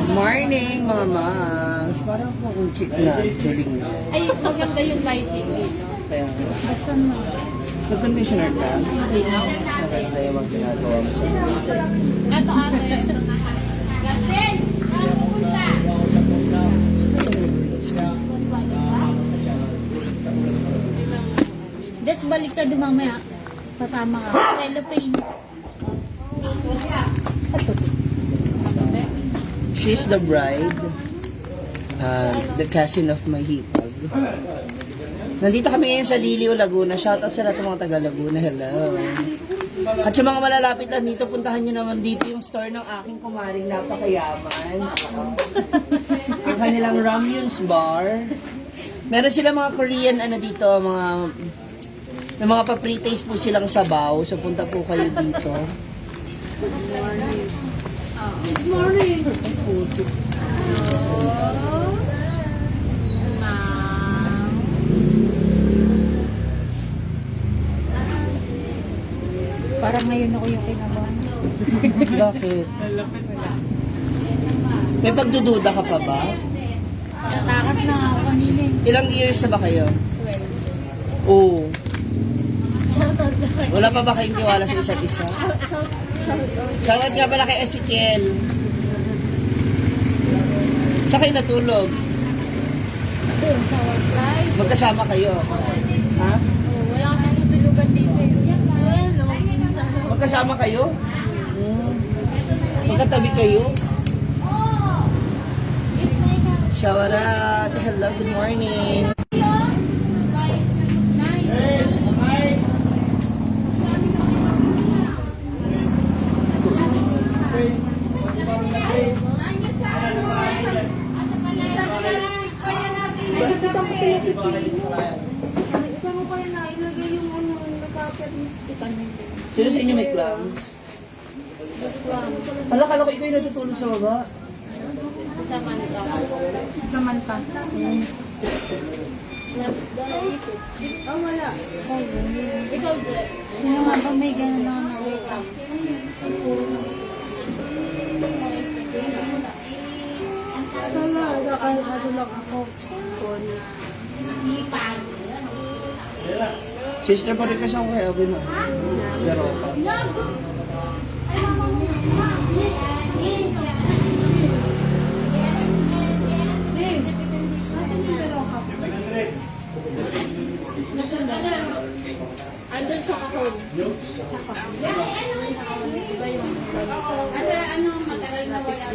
Good morning, mga mams. Parang kung chick na, tuling na. Ay, maganda yung lighting dito. Kaya, Buksan mo. nag-conditioner ka? Okay, kaya mag ginagawa mo sa mga. Ito ate. Des, balik ka dumamaya. Kasama ka. Cellophane. She's the bride, the cousin of my hipag. Nandito kami ngayon sa Liliw, Laguna. Shoutout sa lahat ng mga taga Laguna. Hello. At yung mga malalapit lang dito, puntahan nyo naman dito yung store ng aking kumaring napakayaman. Ang kanilang Ramyun's Bar. Meron sila mga Korean dito, may mga pa-pre-taste po silang sabaw. So punta po kayo dito. Good morning. Parang ngayon ako yung kinabahan. Bakit? May pagdududa ka pa ba? Natakas na ako kanina eh. Ilang years na ba kayo? 12. Oo. Wala pa ba kayong tiwala sa isa't isa? Shoutout nga pala kay Ezekiel. Saan kayo natulog? Doon sa work Magkasama kayo? Ha? wala kasi tutulugan dito eh. Magkasama kayo? Magkatabi kayo? Shawarat! Hello, good morning! Sino sa inyo may clams? Kala ko ikaw yung natutulog sa baba. Samantha. Wala. Ikaw, sino nga ba may gano'n na na-wake up? Wala, nakakatulog ako. Sister pa rin kasi ako kaya ako na. Pero ka. Andun sa kahon. Ano, matagal na wala.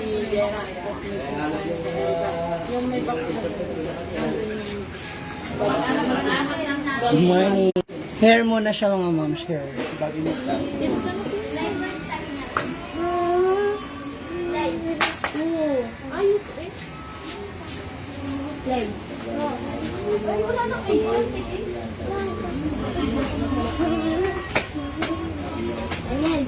Yung may bakit. Good morning. Hair mo na siya mga moms, hair. Bago mo ka. Ayos eh. Live. Ay, wala na kayo. Ayan.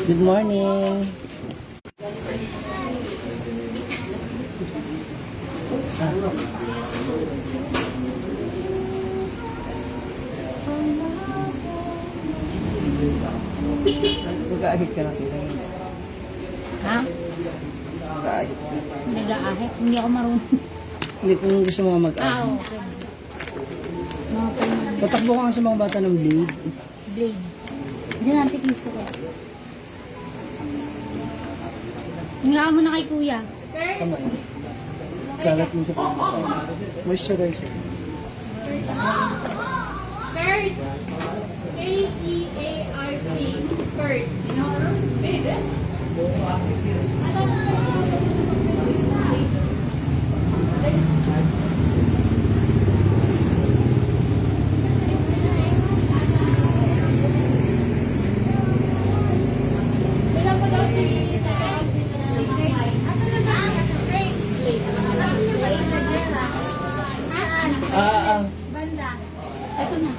Good morning. Mag-aahit ka na kita. Ha? Mag-aahit ka. Nag-aahit? Hindi ako marunong. Hindi kung gusto mo mag-ahit. Okay. Mga pulman. Patakbo ka nga sa mga bata ng blade. Blade. Hindi natin gusto ko. Hingaan mo na kay kuya. Kamay. Kalat mo sa pagkakita. Moisturizer. Kurt. K-E-A-R-T. Kurt. Banda. Ito na.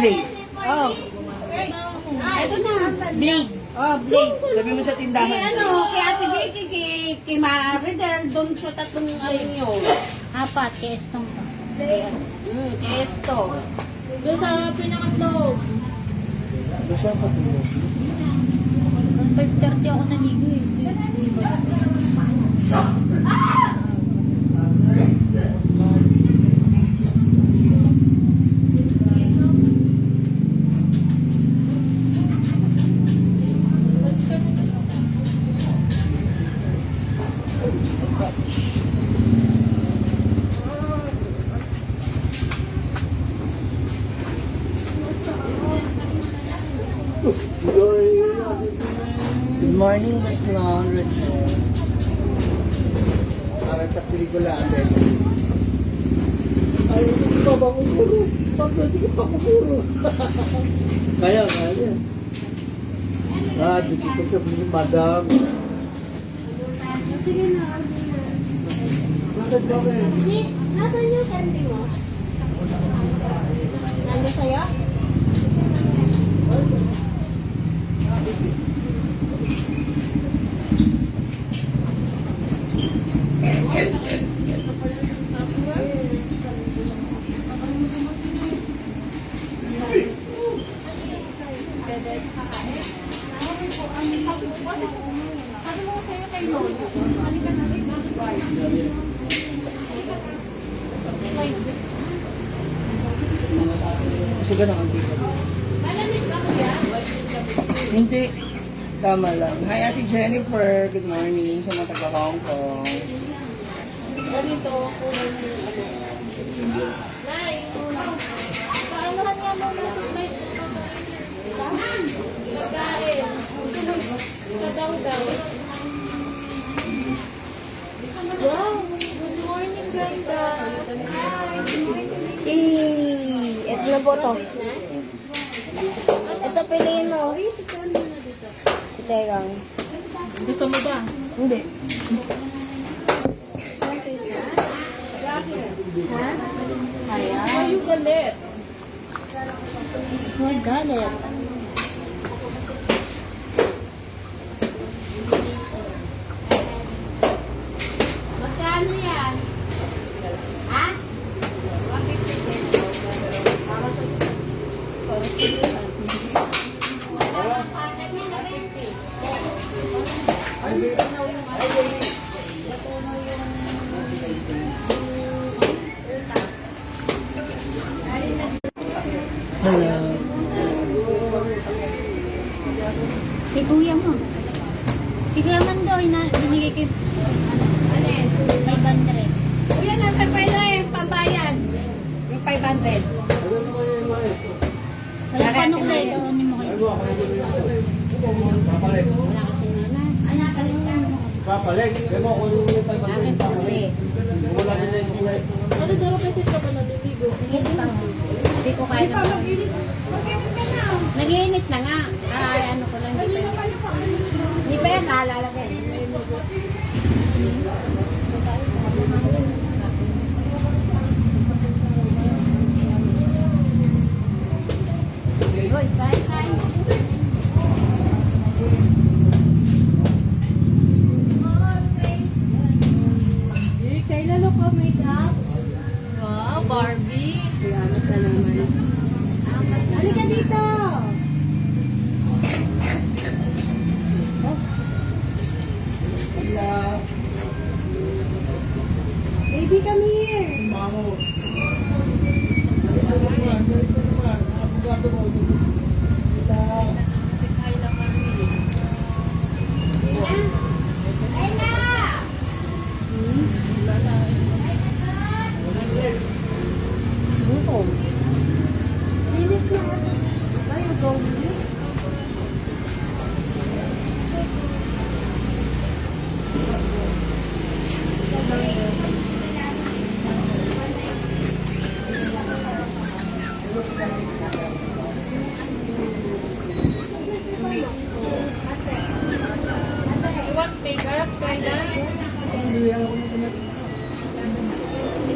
Blade. Oh. Blade. Oh, Blade. Sabi mo sa tindahan. Kay Ate Vicky, kay Maridel, doon sa tatlong ayun nyo. Apat, kay Estong. Kay esto. Doon sa pinakatlo. Basta pa tulog. 5:30 ako naligo eh. Di ba? Good morning, Miss Lon, Rachel. Parang sa pelikula natin. Ay, hindi pa ba kukuro? Hindi pa kukuro. Kaya. Dito ko siya ni Madam. Sige na. Bakit? Nasaan yung candy mo? Nandiyan sa'yo? Sabi mo sa'yo kay Lolo. Halika na rin. Kasi ganun ang tipo. Malamig ba kaya? Hindi. Tama lang. Hi, Ate Jennifer. Good morning sa mga taga-Hong Kong. Ganito, kulay ng Nay, paanohan nga mo natin may pagkain. Sa daw-daw. Wow! Good morning, ganda! Hi! Good morning! Ito na po to. Ito piliin mo. Teka. Gusto mo ba? Hindi. Ha? Kaya. Ay, yung galit. May galit. Magkano yan? Ha? 150. Para sa... Para sa... Hello. Kay kuya mo. Si Kuya Mandoy na binigay kay Alin? 500. Kuya, nasa pala yung pambayan. Yung 500. Wala pa nung kayo. Ano mo kayo? Wala kasi nanas. Anak, palit ka. Papalit. Kaya mo, kung yung Akin pa uli. wala nila yung kulay. Ano daro kasi ka ba naliligo? Hindi ko kaya na. Nag-iinit na nga. Ay, ano ko lang. Hindi pa yan naalalagay. Uy, kain. Kailan ako make-up? Wow, Barbie! Iyanot na naman. Halika dito! Baby, come here! Mamo. Dito naman. Abogado mo. Gutom. Linis na. Ayaw gawin niyo.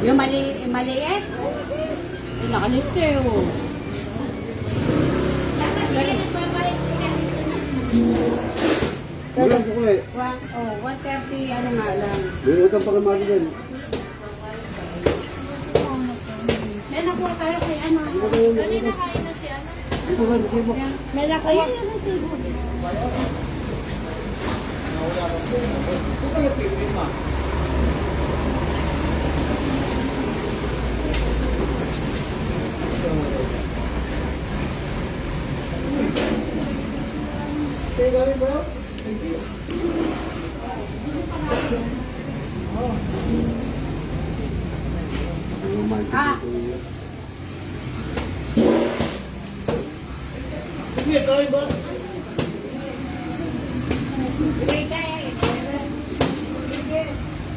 Yung maliit? Yung nakalista yun. Dapat yan, nagpapalit ko yan. Wala ko eh. 130, ano nga lang. Meron kang pakamali dyan. May nakuha tayo kay ano. Kanina kain na si ano. May nakuha. Ah.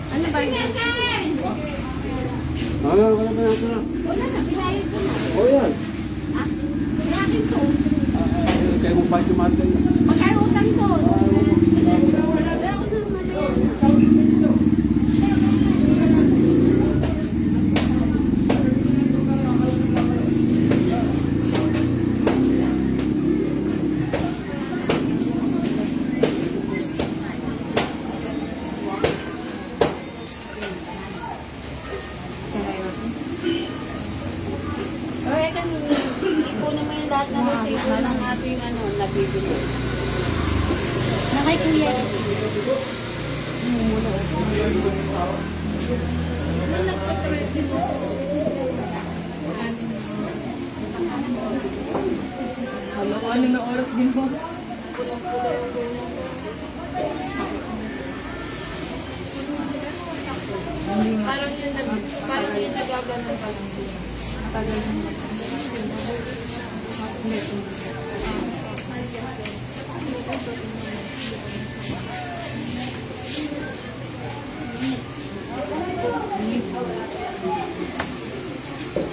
Ano ba yun? Wala na natin na. Wala na, binayad ko na. O yan. Ah, natin to. Kaya mong bite yung matin. Magkano utang ko? Wala ko na. Okay, kan ipunin mo yung lahat na resibo ng ating ano, nabibili. Nakay kuya. Parang yung nagaganon pa lang.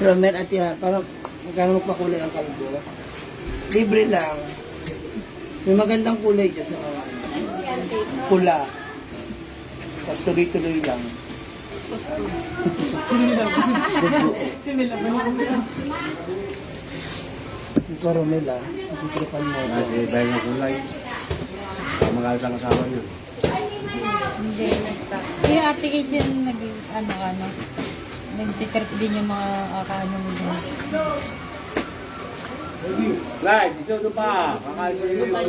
Romer at yan, parang magkano magpakulay ang kalbo. Libre lang. May magandang kulay dyan sa mga pula. Tapos tuloy-tuloy lang. Ito Romel ah, nagtitripan mo. Kasi dahil ng kulay. Magalit ang asawa niyo. Hindi, nasta. Yung application ano, nagtitrip din yung mga akaano mo dun. Lai, dito pa. Kakain ko yung na.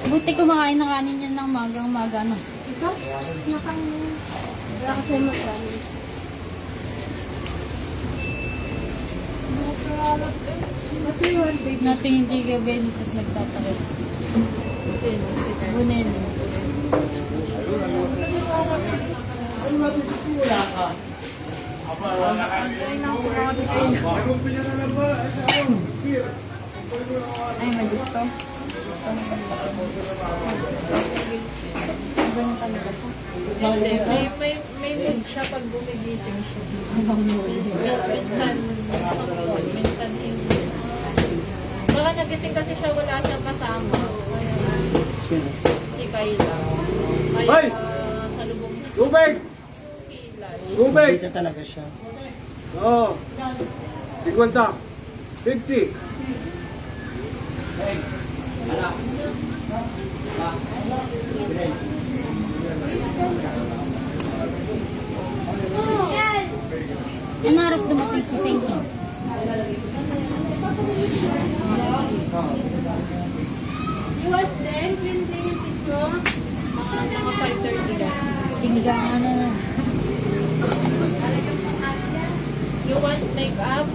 Buti kumakain na kanin yan ng magang-maga na. Ito? Nakain. Wala kasi magkain. Nating hindi ka benefit nagtatakip. Bunin. Ay, may gusto. May mood siya pag gumigising siya. Minsan, minsan hindi. Baka nagising kasi siya, wala siyang kasama. Sino? Si Kayla. Hoy! Kaya sa lubong Tubig! kilay. Tubig! Dito talaga siya. Oo. 50. 50. Ano oras dumating si Senki? Mga 5:30 lang. Sinigang ano na. You want make-up?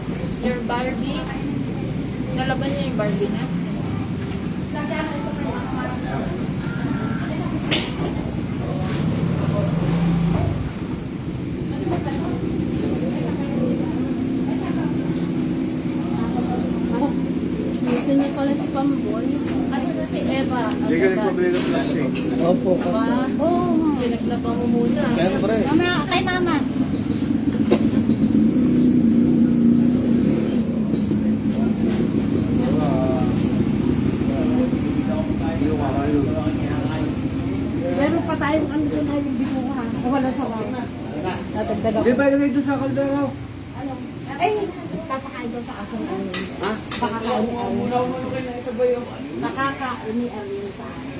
Your Barbie? Nalaban niya yung Barbie na? Gusto niya pala si Pambol. Ano na si Eva? Hindi ka nagpabili ng plastic. Opo, kasi. Oo. Pinaglaban mo muna. Siyempre. Mama, kay mama. Meron pa tayong ano doon na yung binuha. Wala sa wala. Natagdagan. Hindi ba ilagay doon sa kaldero? Ay, papakain daw sa akin ano. Ha? Nakakauni-ani sa akin.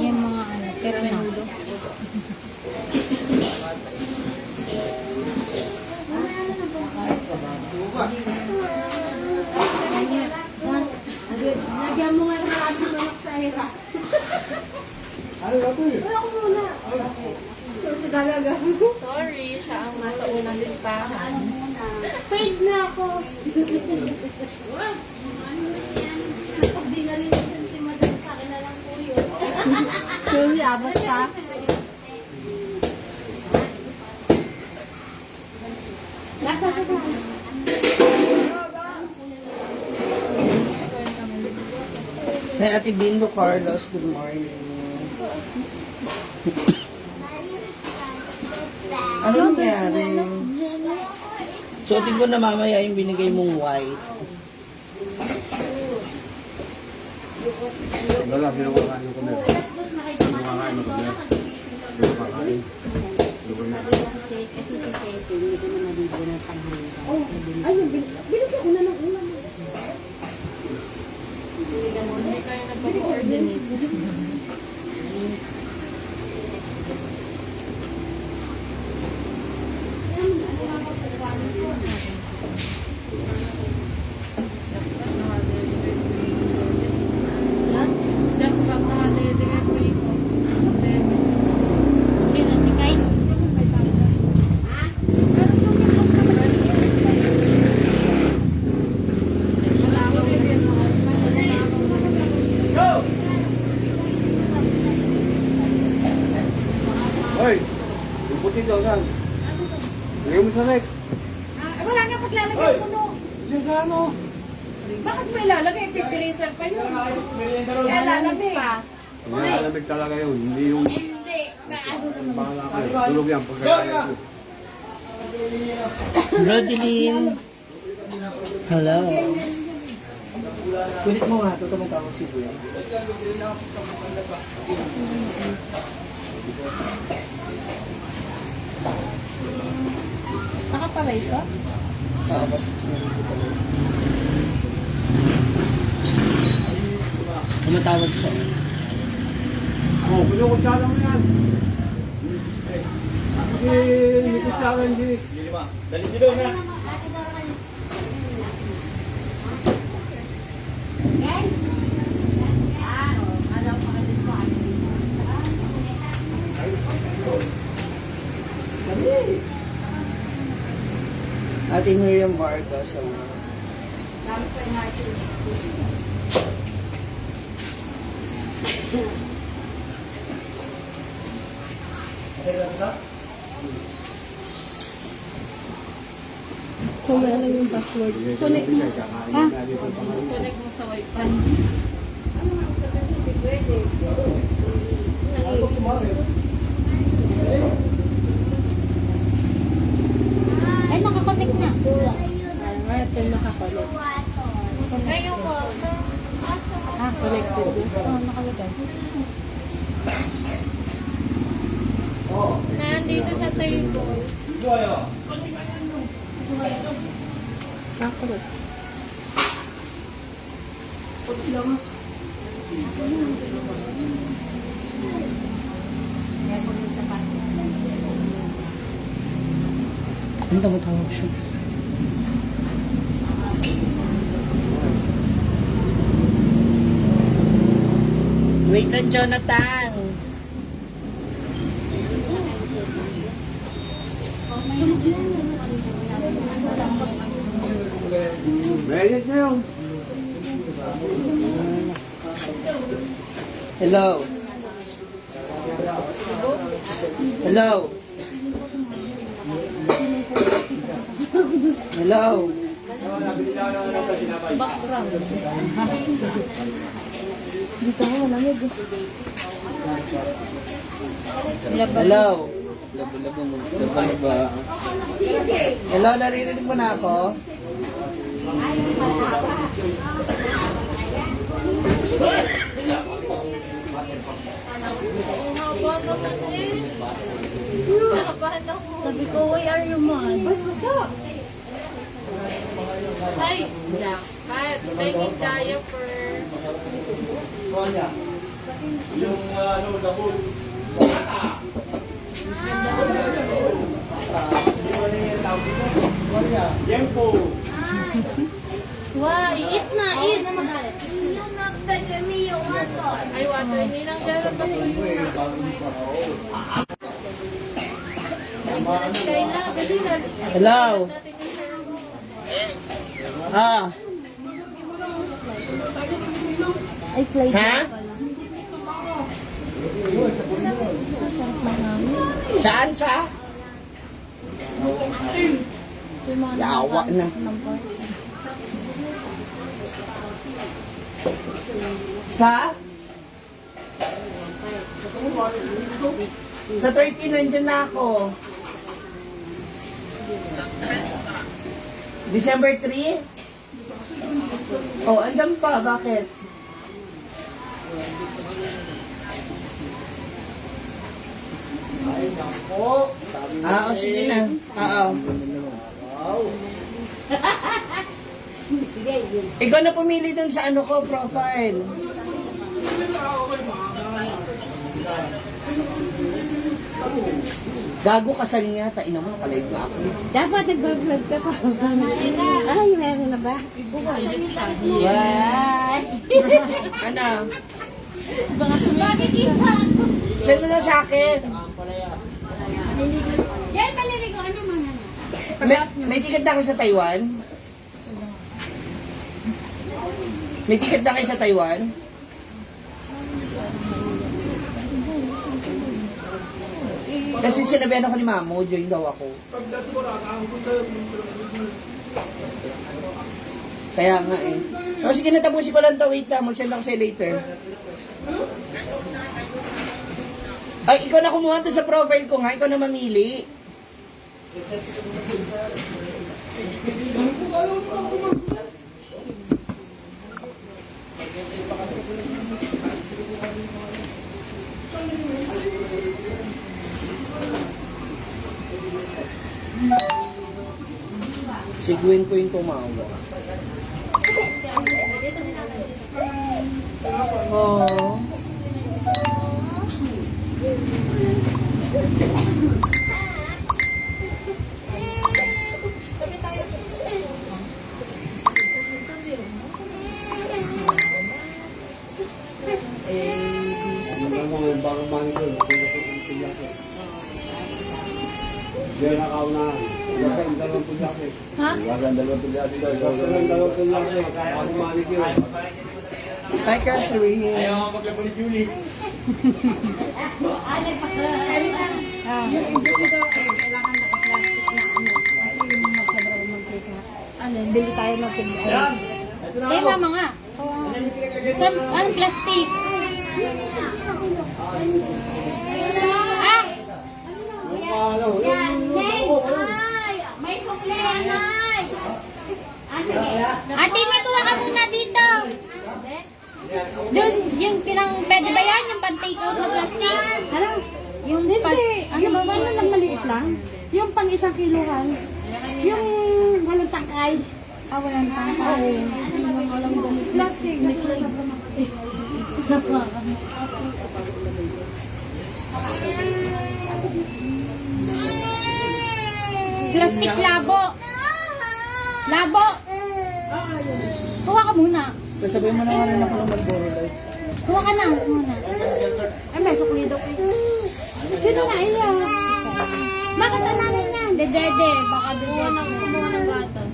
Yung mga ano, tira na. Lagyan mo nga ng ating mamak sa ira. Wala ko muna. Ito talaga. Sorry, siya ang nasa unang listahan. Paid na ako. Kapag di nalinisan si madam sa akin na lang po yun. Sorry, abot ka. Nasa ka ka. Hey, Ate Bingo Carlos, good morning. Ano nangyari? Suotin ko na mamaya yung binigay mong white. Wala, pinakakain ko na. Pinakakain ko na. Pinakakain. Kasi si Ceci, hindi ko na maligo ng tanghali. Oh, ayun, binigyan ko na ng ulam. Hindi kayo nagpag-coordinate. Sino si Kai? Hoy! Yung puti daw saan? Lagyan mo sa rek. Wala na paglalagay mo no. Diyan sa ano? Bakit may lalagay? Pipirisan pa yun. Kaya lalamig. Malamig talaga yun. Hindi yung Hindi. tulog yan. Pagkakain ko. Rodeline. Hello. Kulit mo nga, ito tawag si Kuya. Nakapalay ka? Tapos, tumatawag siya. Oh, puno ko tsara mo yan. Hindi ko tsara hindi. Ate Miriam Vargas. So, meron yung password. Connect mo. Connect mo sa wifi. Ay, nakakonect na. Ito yung nakakonect. Ngayon ko. Ah, connected. Oo, nakalagay. Nandito sa table. Nakakonect. Ano tumatawag siya? Wait lang, Jonathan. Mainit na yun. Hello. Hello. Hello. Dito ako, malamig. Hello. Hello, naririnig mo na ako? Haba naman eh. Nakabahan ako. Sabi ko, why are you mad? Ay, jackpot. Making diaper. Why? Eat na, eat. Ay, water. Hindi lang dyan. Kayla, kasi Hello? Ah. Ay, play. Ha? Saan sa? Yawa na. Sa? Sa 13 nandiyan na ako. December 3? Oh, andyan pa. Bakit? Ah, oh, sige na. Oo. Ikaw na pumili dun sa ano ko, profile. Gago kasal nga, ina mo, nakalive na ako. Dapat nag-vlog ka pa. Ay, meron na ba? Why? Ano? Bakit isa? Send mo na sa akin. Yan, malilig ko. Ano man yan? May ticket na kayo sa Taiwan? May ticket na kayo sa Taiwan? Kasi sinabihan ako ni Mamo, join daw ako. Kaya nga eh. O sige, natapusin ko lang to. Wait lang, mag-send ako sa'yo later. Ay, ikaw na kumuha to sa profile ko nga. Ikaw na mamili. Si Gwen ko yung tumawa. Oh. Yan ang kaunahan. Huwag kang dalawang pulyake. Ha? Huwag kang dalawang pulyake daw. Huwag kang dalawang pulyake. Ako manicure. Hi, Catherine. Ayaw ka maglaban ni Julie. Ano, bili tayo ng pilihan. Eh, mama nga. Anong plastic? Ah! Yan, Neng! Ay! May sukli yan, Nay! Ate, natuwa ka muna dito. Doon, yung pwede ba yan? Yung pan-take out na plastic? Ano? Yung Hindi, yung ano lang maliit lang. Yung pang 1 kilohan. Yung walang tangkay. walang tangkay. Plastic. Plastic labo. Labo. Kuha ka muna. Kasabay mo na nga lang ako ng Marlboro Lights. Kuha ka na. Muna. Ay, may sukli daw. Sino na iya? Bakit ang namin yan? Dede, baka kumuha ng gatas.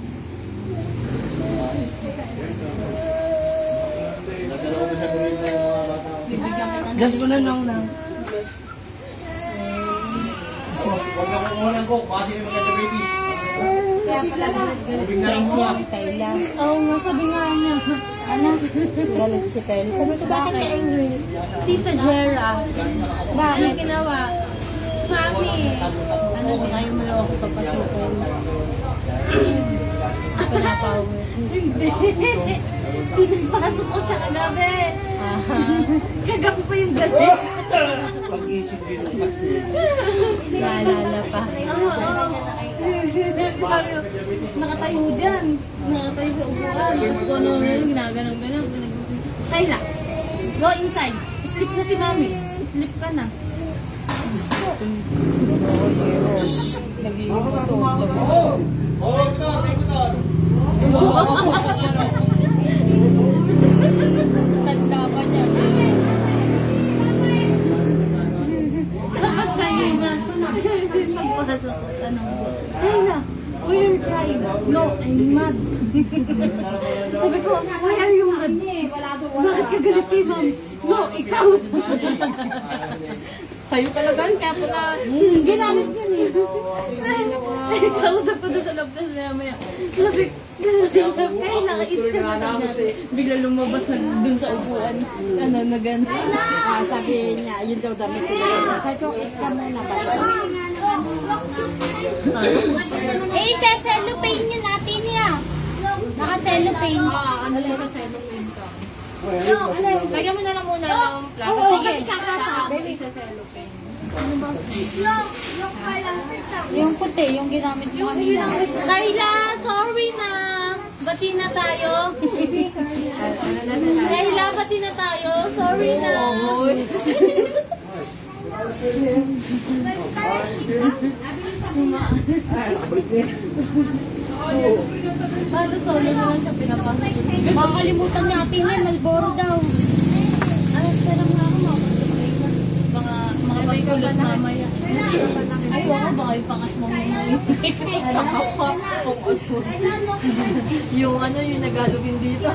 Gas mo na nang na. Huwag kang kumuha ng coke. Kasi naman ka diabetes. Kaya pala si Kayla. Oo nga, sabi nga niya. Ano? Galit si Kayla. Sabi ko, bakit ka angry? Tita Jera. Bakit? Ano ginawa? Mami. Ano, ayaw mo lang ako papasukin. Pinapower. Hindi. Pinapasok ko siya kagabi. Kagabi pa yung gabi. Pag-isip yun ng Naalala pa. Sabi ko, nakatayo dyan. Nakatayo sa upuan. Tapos kung ano na yun, ginaganong-ganong. Kayla, go inside. Sleep na si mami. Sleep ka na. Tanda pa niya. Tapos kayo na. Pagpasok ko, tanong ko, Kayla, why are you crying? No, I'm mad. Sabi ko, why are you mad? Bakit ka galit kay mom? No, ikaw. Sa'yo talaga, kaya pala. Ginamit yun eh. Kausap ko doon sa labdas na maya. Sabi, Kayla, eat ka na kanya. Bigla lumabas na dun sa upuan. Ano, na gano'n. Sabi niya, yun daw damit ko na. Sabi ko, eat ka muna ba? Eh, sa cellophane yun natin niya. Naka-cellophane. Ano lang sa cellophane ka? Lagyan mo na lang muna ng plastic. Oo, Sige, kasi kakasabay. baby sa cellophane. Yung puti, yung ginamit mo kanina. Kayla, sorry na. Bati na tayo. Kayla, bati na tayo. Sorry na. Paano solo na lang siya pinapasok? Makakalimutan ni ate niya, Malboro daw. Ay, sarang nga ako makakalimutan. Mga pagkulot mamaya. Ay, wala baka ipangas mo muna yun. Focus mo. Yung ano, yung nagalubin dito.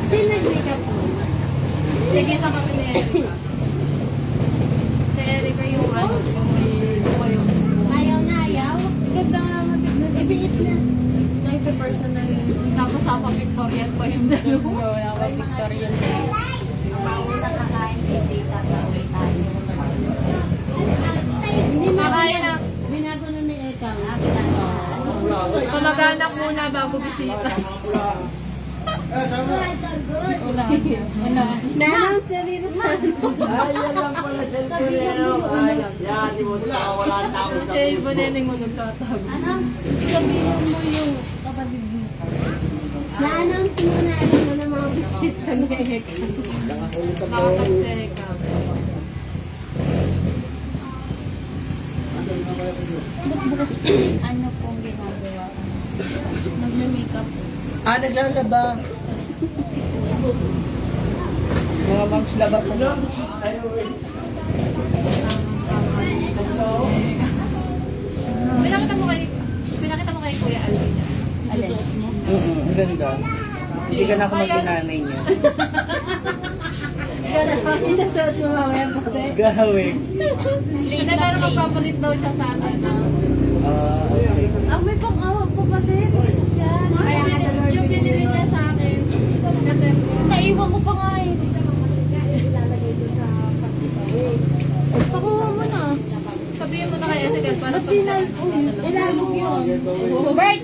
Sino nag-makeup mo? Sige, sa kami ni Erika. Si Erika yung ano, yung may buka yung Ayaw na ayaw? Ganda nga matignan. Ibiit na. Nice personal. Tapos sa pa-Victorian pa yung dalawa. Wala ko Victorian. Mauna kakain kasi tatawin tayo. Hindi na. Kakain na. Binago na ni Eka. Kamag-anak muna bago bisita. Wala. Na-announce na rin sa Ay, yan lang pala cellphone yan. Ay, yan, di mo wala na ako sa Si Ibo Neneng mo nagtatago. sabihin mo yung kapatid mo. Na-announce mo na alam mo na mga bisita ni Eka. Nakapag-seka. Ano pong ginagawa? Nagme-makeup. Naglalaba. Mga moms laba ko. Pinakita mo kay Kuya Alvin. Alin? Ang ganda. Hindi ka na ako mag-nanay niya. Isasuot mo mamaya puti. Gawin. Hindi pero magpapalit daw siya sa akin. Okay. Ah, may pang-awag pa pati. Yan. Yung binili niya sa akin. Naiwan ko pa nga eh. Pakuha mo na. Sabihin mo na kay Ezekiel para Ba't di na? Ilalog yun. Bert!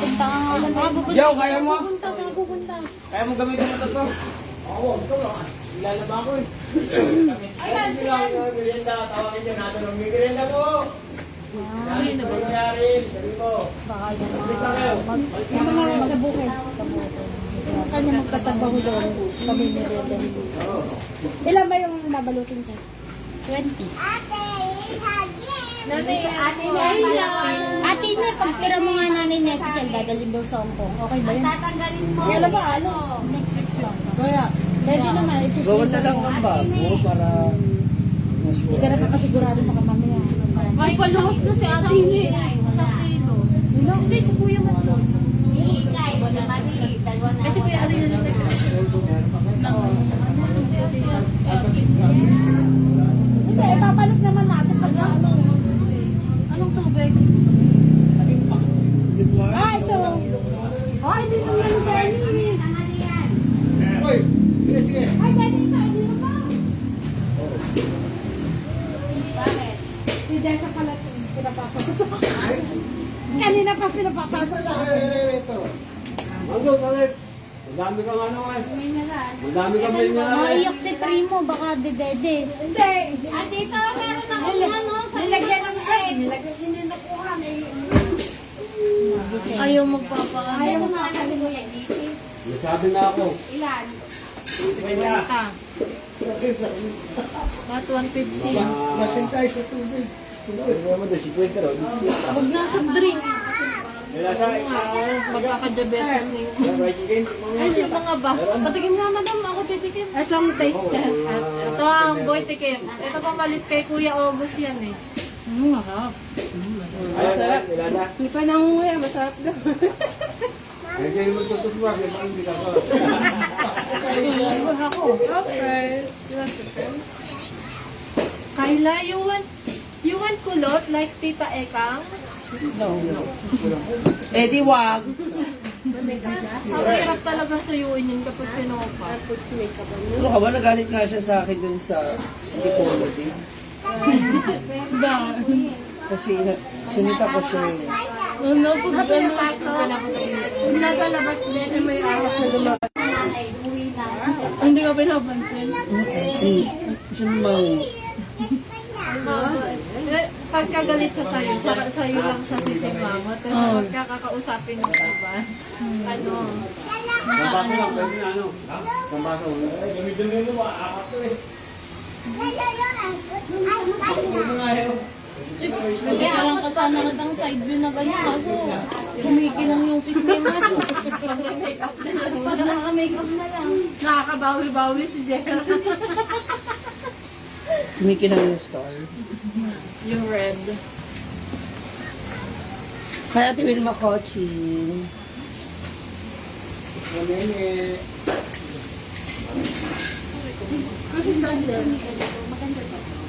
Punta ka nga lang. Yo, kaya mo? Pupunta, saan pupunta? Kaya mo gamitin mo ito? Oo, ito lang. Ilalaba ko eh. Ay, merienda. Tawagin nyo natin ng merienda po. Sabi na ba? Sabi mo. Baka yan. Balik na kayo. Sa bukid. Kanya magtatrabaho doon. Kami ni Rede. Ilan ba yung nabalutin ko? 20. Ate niya, pagpira mo nga nanay niya, si Kel, dadalhin daw sa Hong Kong. Okay ba yun? Tatanggalin mo. Kaya ba, ano? Next week lang. Kaya, pwede naman. Gawin na lang ng bago para mas Hindi ka na makasigurado makamamaya. Ay, palahos na si ate niya. Isang kilo. Hindi, si Kuya Matlon. Ikay, sa Madrid. Dalawa na. Kasi Kuya Alvin na Hindi, ipapalik naman natin pag ano. Anong tubig? Good morning. Ah, ito. Ay, hindi naman yung Benny. Oy, sige, sige. Ay, Benny, hindi mo ba? Bakit? Si Dex mesa pala ito. Pinapapasa sa akin. Kanina pa pinapapasa sa akin. Manggo, bakit? Madami kang ano eh. Madami kang minyaran. Maiyak si Primo, baka dedede. Hindi. Ah, dito, meron akong ano. Nilagyan ng egg. Nilagyan din ng nakuha. Ayaw magpapaano. Ayaw mo makasabi mo yan, dito. Nasabi na ako. Ilan? Ah. Not 150. Lasing tayo sa tubig. Ano naman doon, 50 ron. Huwag na soft drink. Magkakadiabetes na yun. Ay, sino nga ba? Patikim nga, madam. Ako titikim. Ito ang taste test. Ito ang boy tikim. Ito pa malit kay Kuya August yan eh. Masarap. Masarap. Hindi pa nangunguya, masarap daw. Ay, kayo magtutugwa. Kaya parang hindi ka pa. Ako. Okay. Kyla, you want kulot like Tita Ekang? Eh di wag. Ang hirap talaga suyuin yun kapag pinopa. Ano ka ba? Nagalit nga siya sa akin dun sa Dipolity. Kasi sinita ko siya eh. Ano, pag ano, Nakalabas din, may aras na lumabas. hindi ka pinapansin. Siya namang Pagkagalit siya sa'yo, sa'yo lang siya sisimama. Pero pagkakakausapin ng iba, ano, Kampaso lang, pwede na ano. Ha? Kampaso. Ay, dumi-dumi mo. Apat to eh. Ano nga yun? Kaya lang kasana ka ng side view na ganyan. Kaso, kumikinang yung kiss ni Matt. make-up na lang. Pag naka-makeup na lang. Nakakabawi-bawi si Jera. kumikinang yung star. Yung red. Kaya Ate Wilma coaching.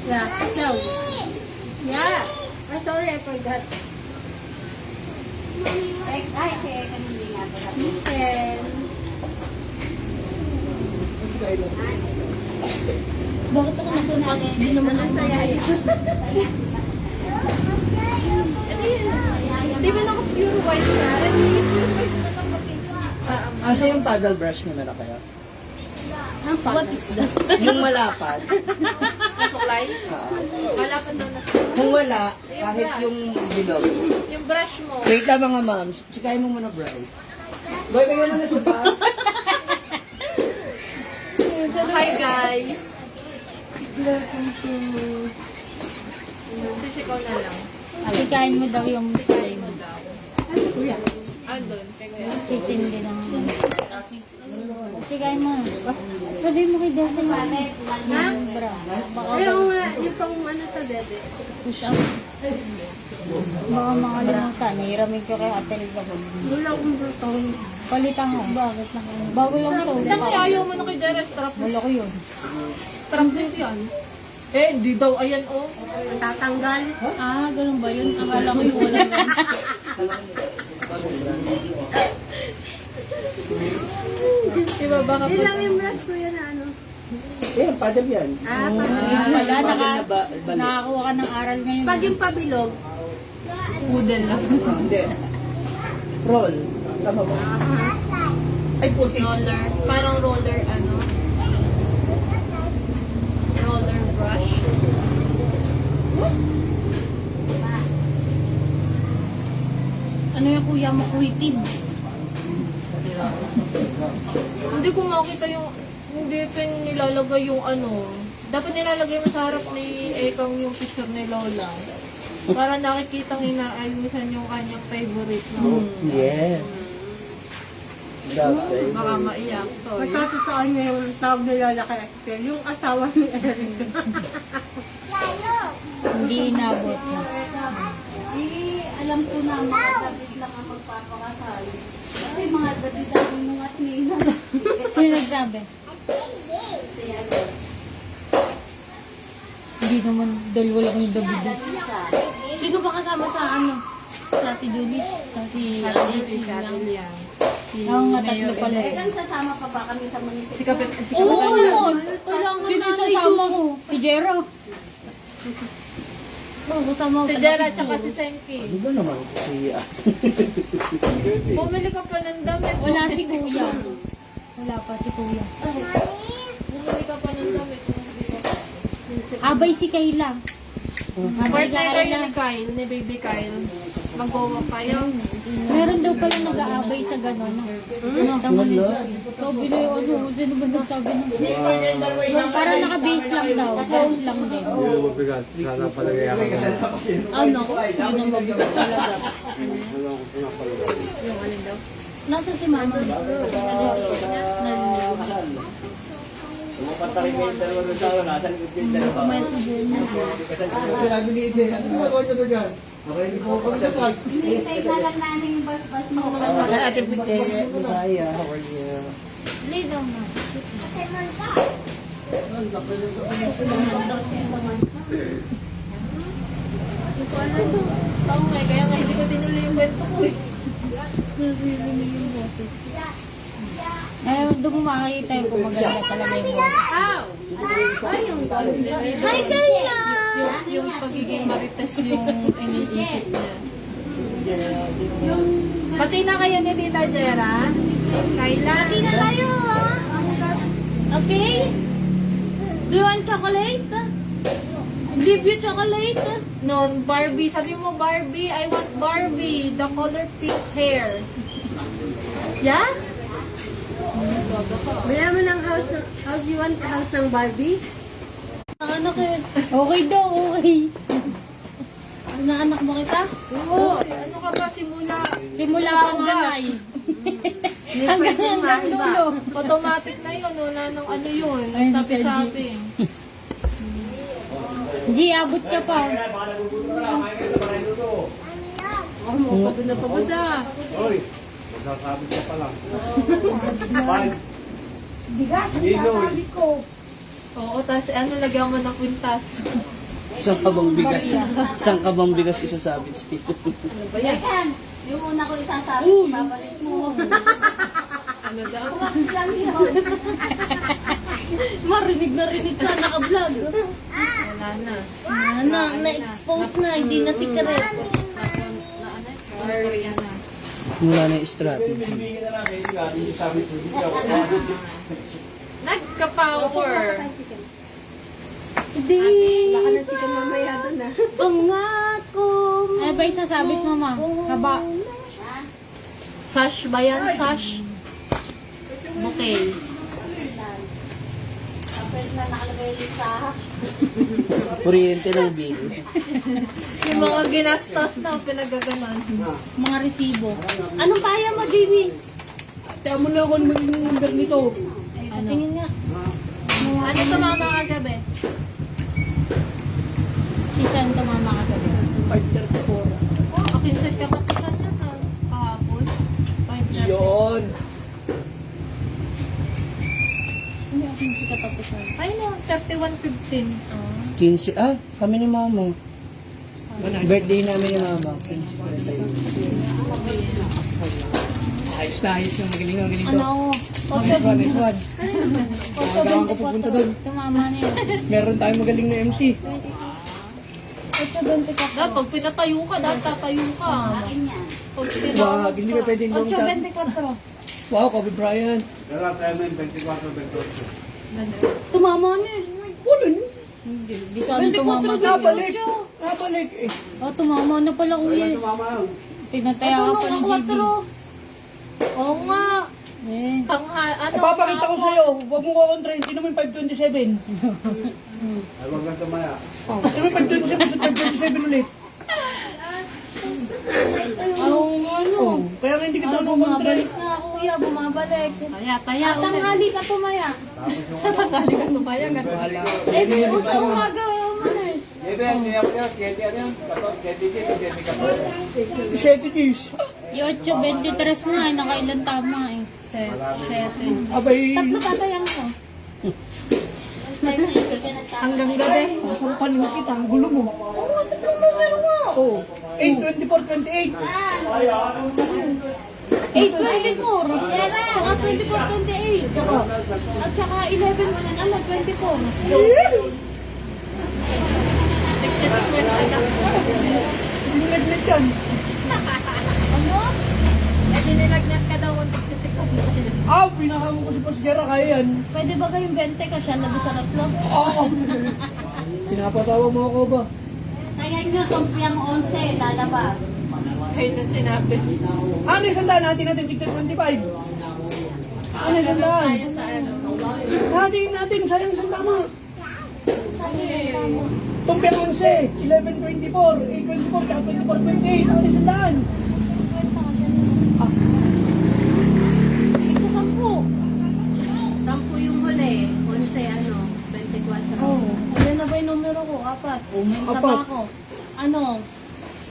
Yeah, ikaw. Yeah. Ah, sorry, I forgot. Ay, kaya kanina nga pala. Chicken. Bakit ako nagsupat? Hindi naman ang saya. Di ba naka pure white ka? Yung pure white na kapapit. Asa yung paddle brush mo na kaya? What is that? Yung malapad. Nasuklay? Wala pa daw na Kung wala, kahit yung bilog. yung brush mo. Wait lang mga moms. Chikayin mo muna, Bri. Boy, bigyan mo na sa pa. Hi guys! Sisikaw na lang. Sikain mo daw yung slime. Andun. Sisindi ng sikain mo. Sabi mo kay Desa yung bra. Baka Ayaw nga, yung pang ano sa bebe. push up. Baka makalimutan. Nahiramin ko kay Ate Liza. Wala akong butong. Palitan ko. Bakit na? Bago lang to. Kasi ayaw mo na kay Jera, strap mo. Wala ko yun. Strapless yan. Eh, hindi daw. Ayan, oh. Tatanggal. Ah, ganun ba yun? Akala ko yung wala yun. Diba, baka Yun lang yung brush ko yan, ano. Eh, paddle yan. Ah, Ah, pag, wala. Paddle na ba? Balik. Nakakuha ka ng aral ngayon. pag yung pabilog. poodle lang. Hindi. Roll. Tama ba? Ay, puti. Roller. Parang roller, ano. Roller brush. Ano yung kuya mo kuitin? Hindi ko makita yung, hindi ko nilalagay yung ano. Dapat nilalagay mo sa harap ni Ekang yung picture ni Lola. Para nakikitang inaayusan yung kanyang favorite. No? Yes. Dapat. Baka maiyak. Sorry. Magkatotoo niya yung tawag na Lola kay Esther, yung asawa ni Eric. Hindi inabot na. Alam ko na mga David lang ang magpapakasal. Kasi mga David ang mga Nina. Sino nagsabi? Kasi ano, Hindi naman, dahil wala kang David. siya. Sino ba kasama sa ano? Sa Ate Julie? Si Si Cheryl yan. Si Oo nga, tatlo pala. Kailan sasama pa ba kami sa munisipyo? Si Kapit. Si Oo Kapit. naman! Sino sasama ko? Si Jero. Kasama Si Jera tsaka si Senki. Di ba naman siya? Bumili ka pa ng damit. Wala si Kuya. Wala pa si Kuya. Bumili ka pa ng damit. Abay si Kayla. Partner kayo ni Kyle, ni Baby Kyle. Mag-walk kayo. Meron daw pala nag-aabay sa gano'n. Tama Wala. Sabi na yung ano, sino ba nagsabi ng... Parang naka-base lang daw. Base lang din. Sana palagay ako. Ano? Yun ang mabigat talaga. Yung alin daw? Nasa si Mama? Pumunta rin kayo dalawa doon sa ako. Nasaan yung dalawa? Hinihintay na lang namin yung bus mo. Wala, Ate Pite. Bisaya, how are you? Lay down na. Oo nga, kaya nga hindi ko tinuloy yung kwento ko eh. Eh, doon mo makakita yung kung maganda talaga yung boses. Hi, Kayla! Yung pagiging marites yung iniisip niya. Pati na kayo ni Tita Jera. Kayla. Pati na tayo, ha? Okay? Do you want chocolate? Give you chocolate? No, Barbie. Sabi mo, Barbie. I want Barbie. The color pink hair. Yeah? Bigyan mo ng house you want house ng Barbie? Ang anak yun. Okay daw, okay. Naanak mo kita? Oo. Ano ka ba simula? Simula hanggang hanggang dulo. Automatic na yun. Wala nang ano yun. Ay, hindi Sabi-sabi. G, abot ka pa. Pagod na pagod na. Sasabi ka pa lang. Bigas, ang sasabi ko. Oo, tapos ano, lagyan mo ng kwintas. Isang kabang bigas. Isang kabang bigas isasabit sa'yo. Ayan, yung una ko isasabi, babalik mo. Ano daw? Wax lang yun. Marinig na rinig ka, naka-vlog. Wala na. Na-expose na, hindi na secret. Or yan na. Wala na yung strategy. Nagka-power. Hindi. Baka na chicken mamaya doon na. Pangako. Eh, ba isasabit mo, ma? Haba. Sash ba yan? Sash? Okay. Tapos na nakalagay sa Kuryente ng bill. Yung mga ginastos na pinagaganan. Mga resibo. Anong kaya mo, Jimmy? Kaya mo na ako magiging number nito. Ano? Tingin nga. Ano tumama kagabi? Si San tumama ka gabi. 534. Oh, akinset ka kapisan niya ha? Kahapon? 5:30. Yun. Hindi ako si katapusan. Ay no, 31:15. 15. Ah, kami ni Mama. Birthday namin ni Mama. 15. Ayos na ayos yung magaling Ano? Next one. Kailangan ko pupunta doon. Tumama na yun. Meron tayong magaling na MC. 8.24. Dapat pag pinatayo ka, dapat tatayo ka. akin yan. Pag pinatayo Wag, hindi ka pwedeng gawin 8.24. Wow, Kobe Bryant. Tumama na eh. Wala na. Di sana tumama sa Nabalik. Nabalik. Eh. Oh, tumama na pala kuya. Pinataya ka pa ng GB. Oo nga. Eh. Tanghal, ano? Papakita ko sa'yo. Huwag mo kukontra. Hindi naman 527. Huwag kang tumaya. Kasi may 527 sa 527 ulit. Ano? Kaya nga hindi kita Ah, kukontra. bumabalik na kuya, bumabalik. Taya ulit. Tanghali ka tumaya. Sa tanghali ka tumaya, ganun. Eh, sa umaga mo na eh. Hindi, hindi ako yun. 7 ano yun? 14, 7 days. Yung 8.23 nga, nakailan tama eh. 7. Abay. Tatlo tatayang ko. Hanggang gabi. Masampalan mo kita. Ang gulo mo. Oo, tatlong numero nga. Oo. 8, 24, 28. 8.24. Saka 24.28. At saka 11, 24. siya sa kwento anak ko. Hindi nagnet yan. Ano? Eh, dinilagnat ka daw kung nagsisigaw mo. Pinakamon ko si Pasgera, kaya yan. Pwede ba kayong 20 ka siya na doon sa tatlo? Oo. Pinapatawa mo ako ba? Kaya nyo, tumpiang 11, lalabas. Ayun ang sinabi. Ano yung sandaan natin tignan 25? Ano yung sandaan? Tayo sa ano. Natin, sayang isang tama. Tumpiang 11, 11.24, 8.24, tsaka 24.28. Ano yung sandaan? Isa 10. 10 yung huli, 11, 24. Oh, ilan na ba yung numero ko? 4. Oh, may isa pa ako. Ano?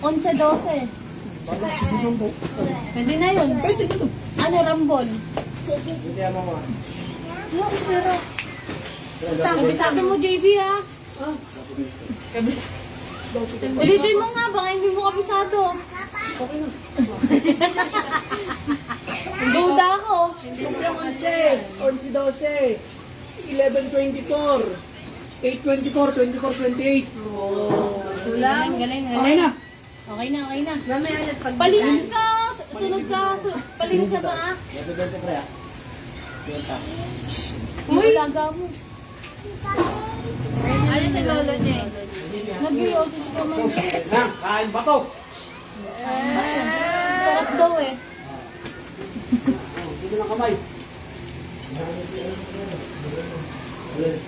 11, 12. Pwede na yun. Ano, rambol? Yung pero... Kabisado mo, JB, ha? Ulitin mo nga, baka hindi mo kabisado. Duda ako. Tumpiang 11, 11.12, 11.24, 8.24, 24.28. Galing, galing, Okay galing. na. Okay na, okay na. Mamaya ulit pag Palinis ka! Sunod ka! Palinis sa paa. Uy! Laga mo. Ano si lolo niya eh? Nag-i-osis ka man. Kain ba to? Sarap daw eh. Dito lang kamay.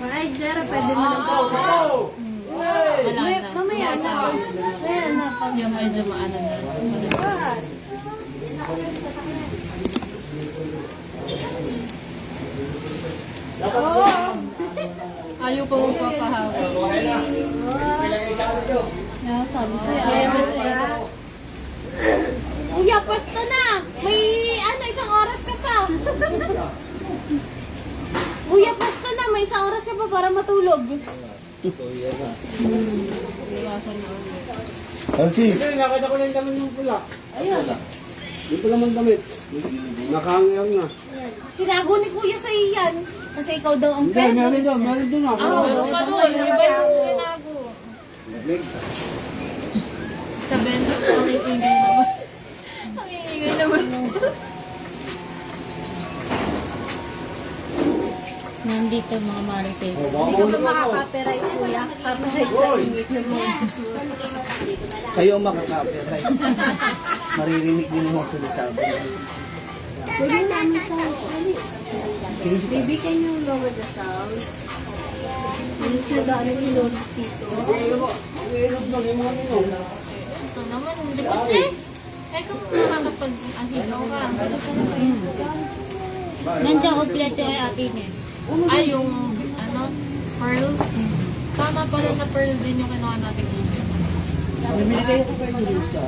Ay, Jera, pwede mo lang. Wala na. Mamaya na. Mamaya na. Yung medyo maano na. Ayaw pa mong papahawa. Sabi sa'yo, ayaw mo. Kuya, pwesto na! May ano, isang oras ka pa. Kuya, pwesto na! May isang oras ka pa para matulog. Francis, Kasi nakita ko lang damit ng pula. Ayun. dito naman damit. Nakahangyan na. Tinago ni Kuya sa iyan. Kasi ikaw daw ang Hindi, meron doon ako. Oo, ka doon. Iba yung tinago. Sa bento, ang ingay naman. Ang ingay naman. Nandito mga marites. Hindi ka pa makaka-copyright, kuya. Copyright sa ingit mo. Kayo ang makaka-copyright. Maririnig din yung mga sinasabi. Pwede namin sa Baby, can you lower the sound? Yung sinadaan yung load dito. Ito naman, hindi ko eh. Eh, kung makakapag-ahigaw ka. Nandiyan kompleto yung atin eh. Ay, yung, ano, pearl. Tama pala na pearl din yung kinuha natin dito. Bibili kayo ko kayo dito sa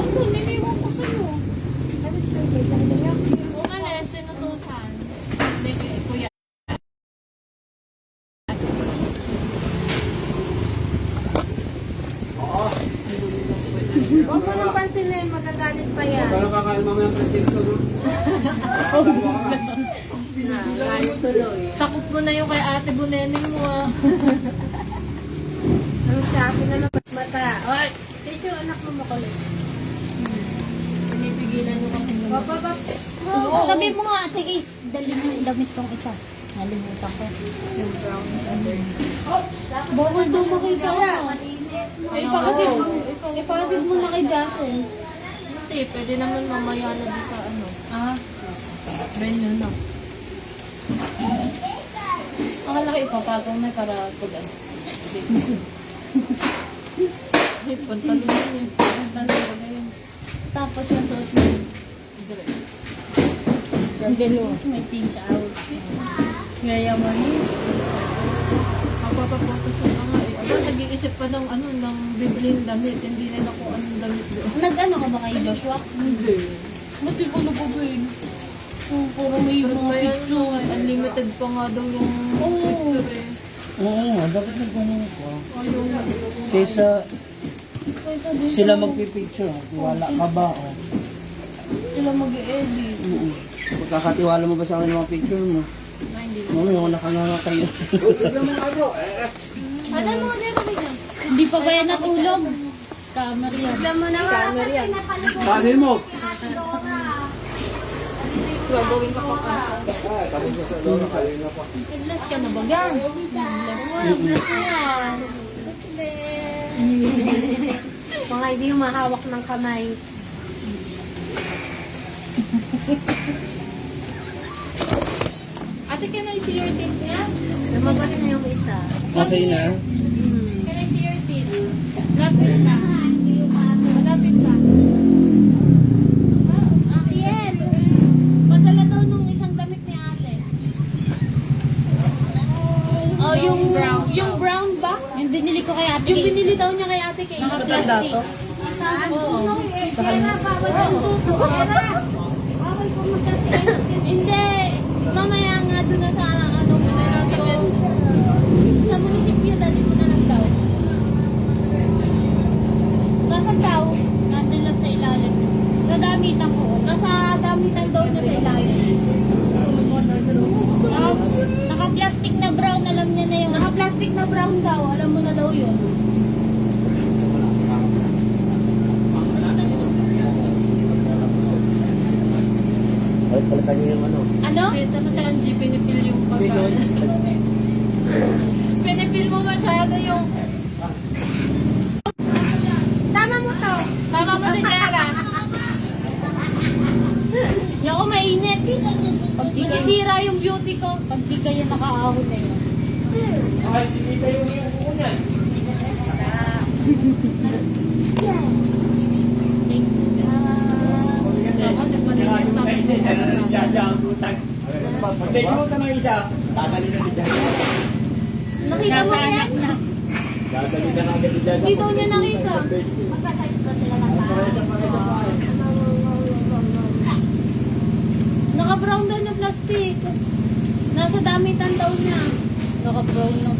Ano, niliwan ko sa'yo. Kung ano, sinutusan. Hindi, kuya. Huwag mo nang pansinin, magagalit pa yan. Pero kakain mamaya ng presinto, no? Galit tuloy. Sakop mo na yung kay ate Buneneng mo ah. Ang sa akin na naman mata. Ay! Kasi yung anak mo makulit. Pinipigilan nyo kasi naman. Papa, Sabi mo nga, sige, dali mo yung damit kong isa. Nalimutan ko. yung brown. Bawal daw makita ko. Malinis. Ay, Ipakatid mo na kay Jason. Hindi, pwede naman mamaya na di sa ano. Ah, Venue na. akala ko ipapagaw na para pag Ay, pantalon yun eh. Pantalon ko na yun. Tapos yung suot mo. Yung delo, may pinch out. Ngayaman yun. Magpapaphotoshoot na nga eh. Aba, nag-iisip pa ng ano, ng bibling damit. Hindi nila kung anong damit doon. Nag-ano ka ba kay Joshua? Hindi. Ba't di ko nababay? Puro may yung mga picture. Unlimited pa nga daw yung Oo. picture eh. Oo nga, dapat nagganyan ko. O yung Kaysa Kaysa din sila magpipicture, wala ka ba? Oh. sila mag-edit. Pagkakatiwala mo ba sa akin yung mga picture mo? 9 hindi. Ano yung nakanganga kayo? Ano mo na kami dyan? Hindi pa ba yan natulog? Scammer yan. Alam mo na Scammer yan. Panin mo. Gagawin ka pa ka. Nag-bless ka na ba gan? Bless mo yan. Mga hindi yung mahawak ng kamay. Ate, can I see your teeth niya? Lumabas na yung isa. Okay na? Can I see your teeth? Lapit na. Malapit pa. Akiel! Padala daw nung isang damit ni ate. Oh, yung brown. Yung brown ba? Yung binili ko kay ate. Yung binili daw niya kay ate kay Matanda to? Oo. Sa kanya? Hindi. Mamaya nga doon na sa ano, sa munisipyo dali mo na lang daw. Nasa daw, nadala sa ilalim. Sa damitan ko. Nasa damitan daw niya sa ilalim. Naka-plastic na brown, alam niya na yun. Naka-plastic na brown daw, alam mo na daw yun. Ay, palitan niyo yung ano. Ano? Tapos sa Angie, pinipil yung pagkain. Pinipil mo masyado yung... Sama mo to. Tama mo si Jera. Yung ako mainit. Masisira yung beauty ko. Pag di kayo nakaahon na yun. Ay, hindi kayo yung buko niyan. Ako, nagmalinis tapos yung pagkain. Jaja ang utang. Pag-desmo ka ng isa, dadali na si Jaja. Nakita mo yan? Dadali ka na agad si Jaja. Hindi daw niya nakita. Magka-size ba sila ng Naka-brown daw na plastic. Nasa damitan daw niya. Naka-brown ng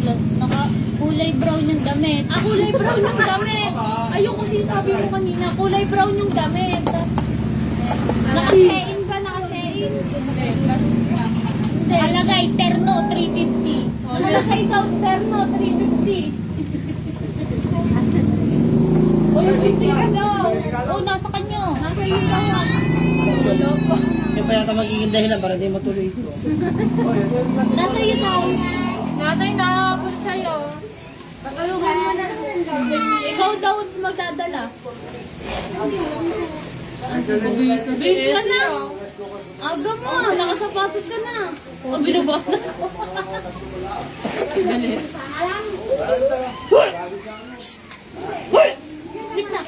kulay brown yung damit. Ah, kulay brown yung damit. Ayun kasi sabi mo kanina, kulay brown yung damit. Naka-share-in ba? Naka-share-in? Hindi. Alagay, terno, 350. Alagay daw, terno, 350. O yung sisira daw. O, nasa kanyo. Nasa iyo daw. Yung pa yata magiging dahilan para di matuloy ito. Nasa iyo daw. Nanay, nakakabot sa'yo. Pagkalugan mo na lang. Ikaw daw magdadala. Mabilis na si Bilis ka Essie, na. oh. Aga mo, nakasapatos ka na. O, binaba na ako. Galit. Sleep na.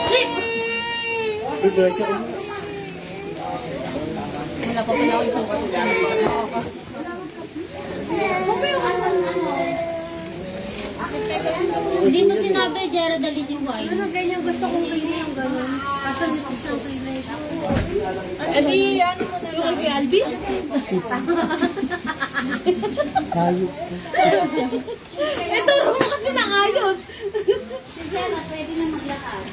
Sleep! Wala pa pala ako isang katulang. Hindi mo sinabi, Jera, dalhin yung wine. Ano ganyan gusto kong clean yung gano'n. Kaso nipis ng clean na ito. Eh di, ano mo na Yung kay Albi? Hayop. Ito, mo kasi ng ayos. Sige, pwede na maglakad.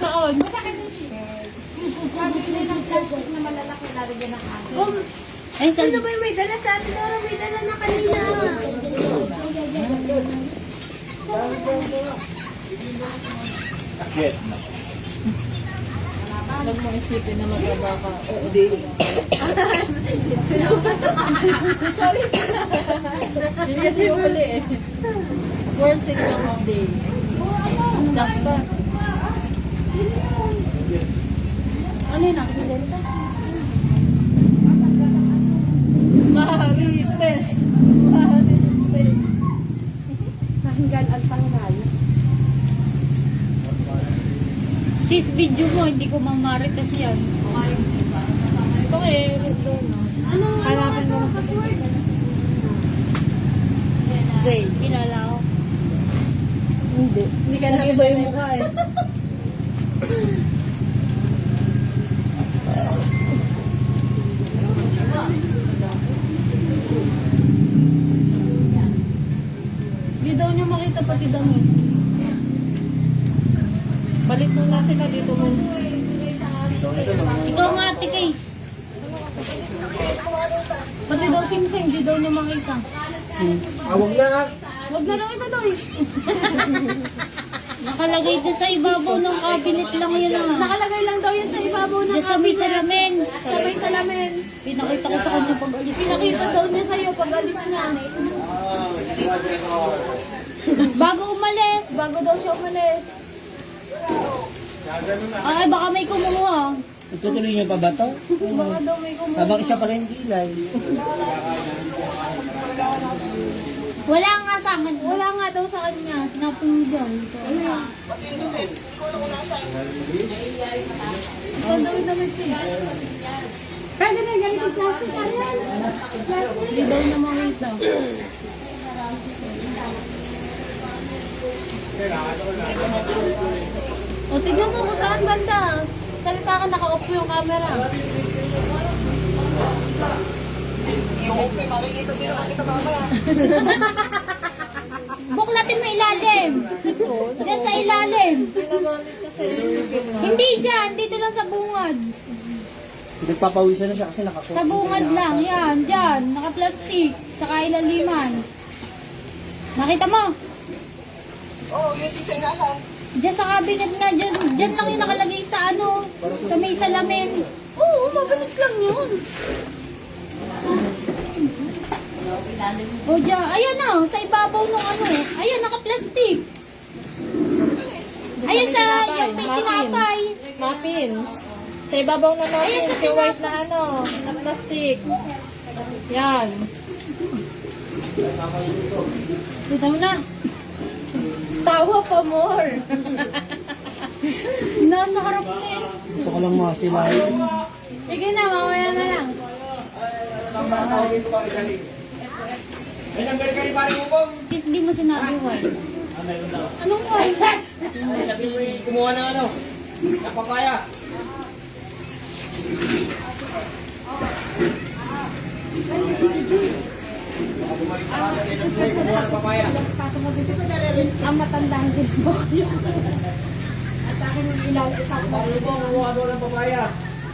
Kaon. Pabili ng plastic na malalaki lalagyan ng hangin. Ay, Ano ba yung may dala sa atin? Dora, may dala na kanina. Akit. Huwag mo isipin na magaba ka. Oo, di. Sorry. Hindi kasi yung huli eh. World Signals Day. Dapat. ano yun, aksidente? Marites. Marites. Hanggang ang tanggal. Sis, video mo, hindi ko mamarites yan. Ito eh. Ano? Hanapin mo. Password. Zay. Kilala ko. Hindi. Hindi ka na iba yung mukha eh. Hindi daw niya makita pati damit. Balik muna sila dito muna. Ikaw nga, Ate Case. Pati daw sing-sing, di daw niya makita. Awag na. Huwag na daw ito daw eh. Nakalagay doon sa ibabaw ng cabinet lang yun ah. Nakalagay lang daw yun sa ibabaw ng Diyan sa may salamin. sabay salamin. Pinakita ko sa kanya pag alis. Pinakita daw niya sa'yo pag alis niya. Bago umalis. Bago daw siya umalis. Ay, baka may kumuha. Itutuloy niyo pa ba to? Baka daw may kumuha. Habang isa pa rin kilay. Wala nga sa akin. Wala nga daw sa kanya. Napunggan. Ito daw yung damit siya. Pwede na ganito plastic. Ayan. Hindi daw niya makita. O, tignan mo kung saan banda. Salita ka, naka-off yung camera. Buklatin mo ilalim. Diyan sa ilalim. Ginagamit ka sa isipin mo. Hindi dyan. Dito lang sa bungad. Nagpapawisan na siya kasi nakakuha. Sa bungad lang. Yan. Dyan. Naka-plastic. Sa kailaliman. Nakita mo? Oo, yung siksay nasaan? Diyan sa cabinet nga. Dyan lang yung nakalagay sa ano. Sa may salamin. Oo, mabilis lang yun. O dyan. Ayan na. Sa ibabaw ng ano. Ayan. Naka-plastic. Ayan sa yung may tinapay. Muffins. Sa ibabaw na Ayan, muffins, sa yung white na ano, na plastic. Yan. Dito mo na. Tawa pa more. Nasa harap na eh. Gusto ko lang masilayan. Sige na, mamaya na lang. Ay, nanggal kayo pare mo bang? Sis, di mo sinabi why. Anong white? Ay, sabi mo yung kumuha ng ano? Ng papaya. Kumuha ng papaya. Ang matandaan din po. Bakit mo kumuha doon ng papaya?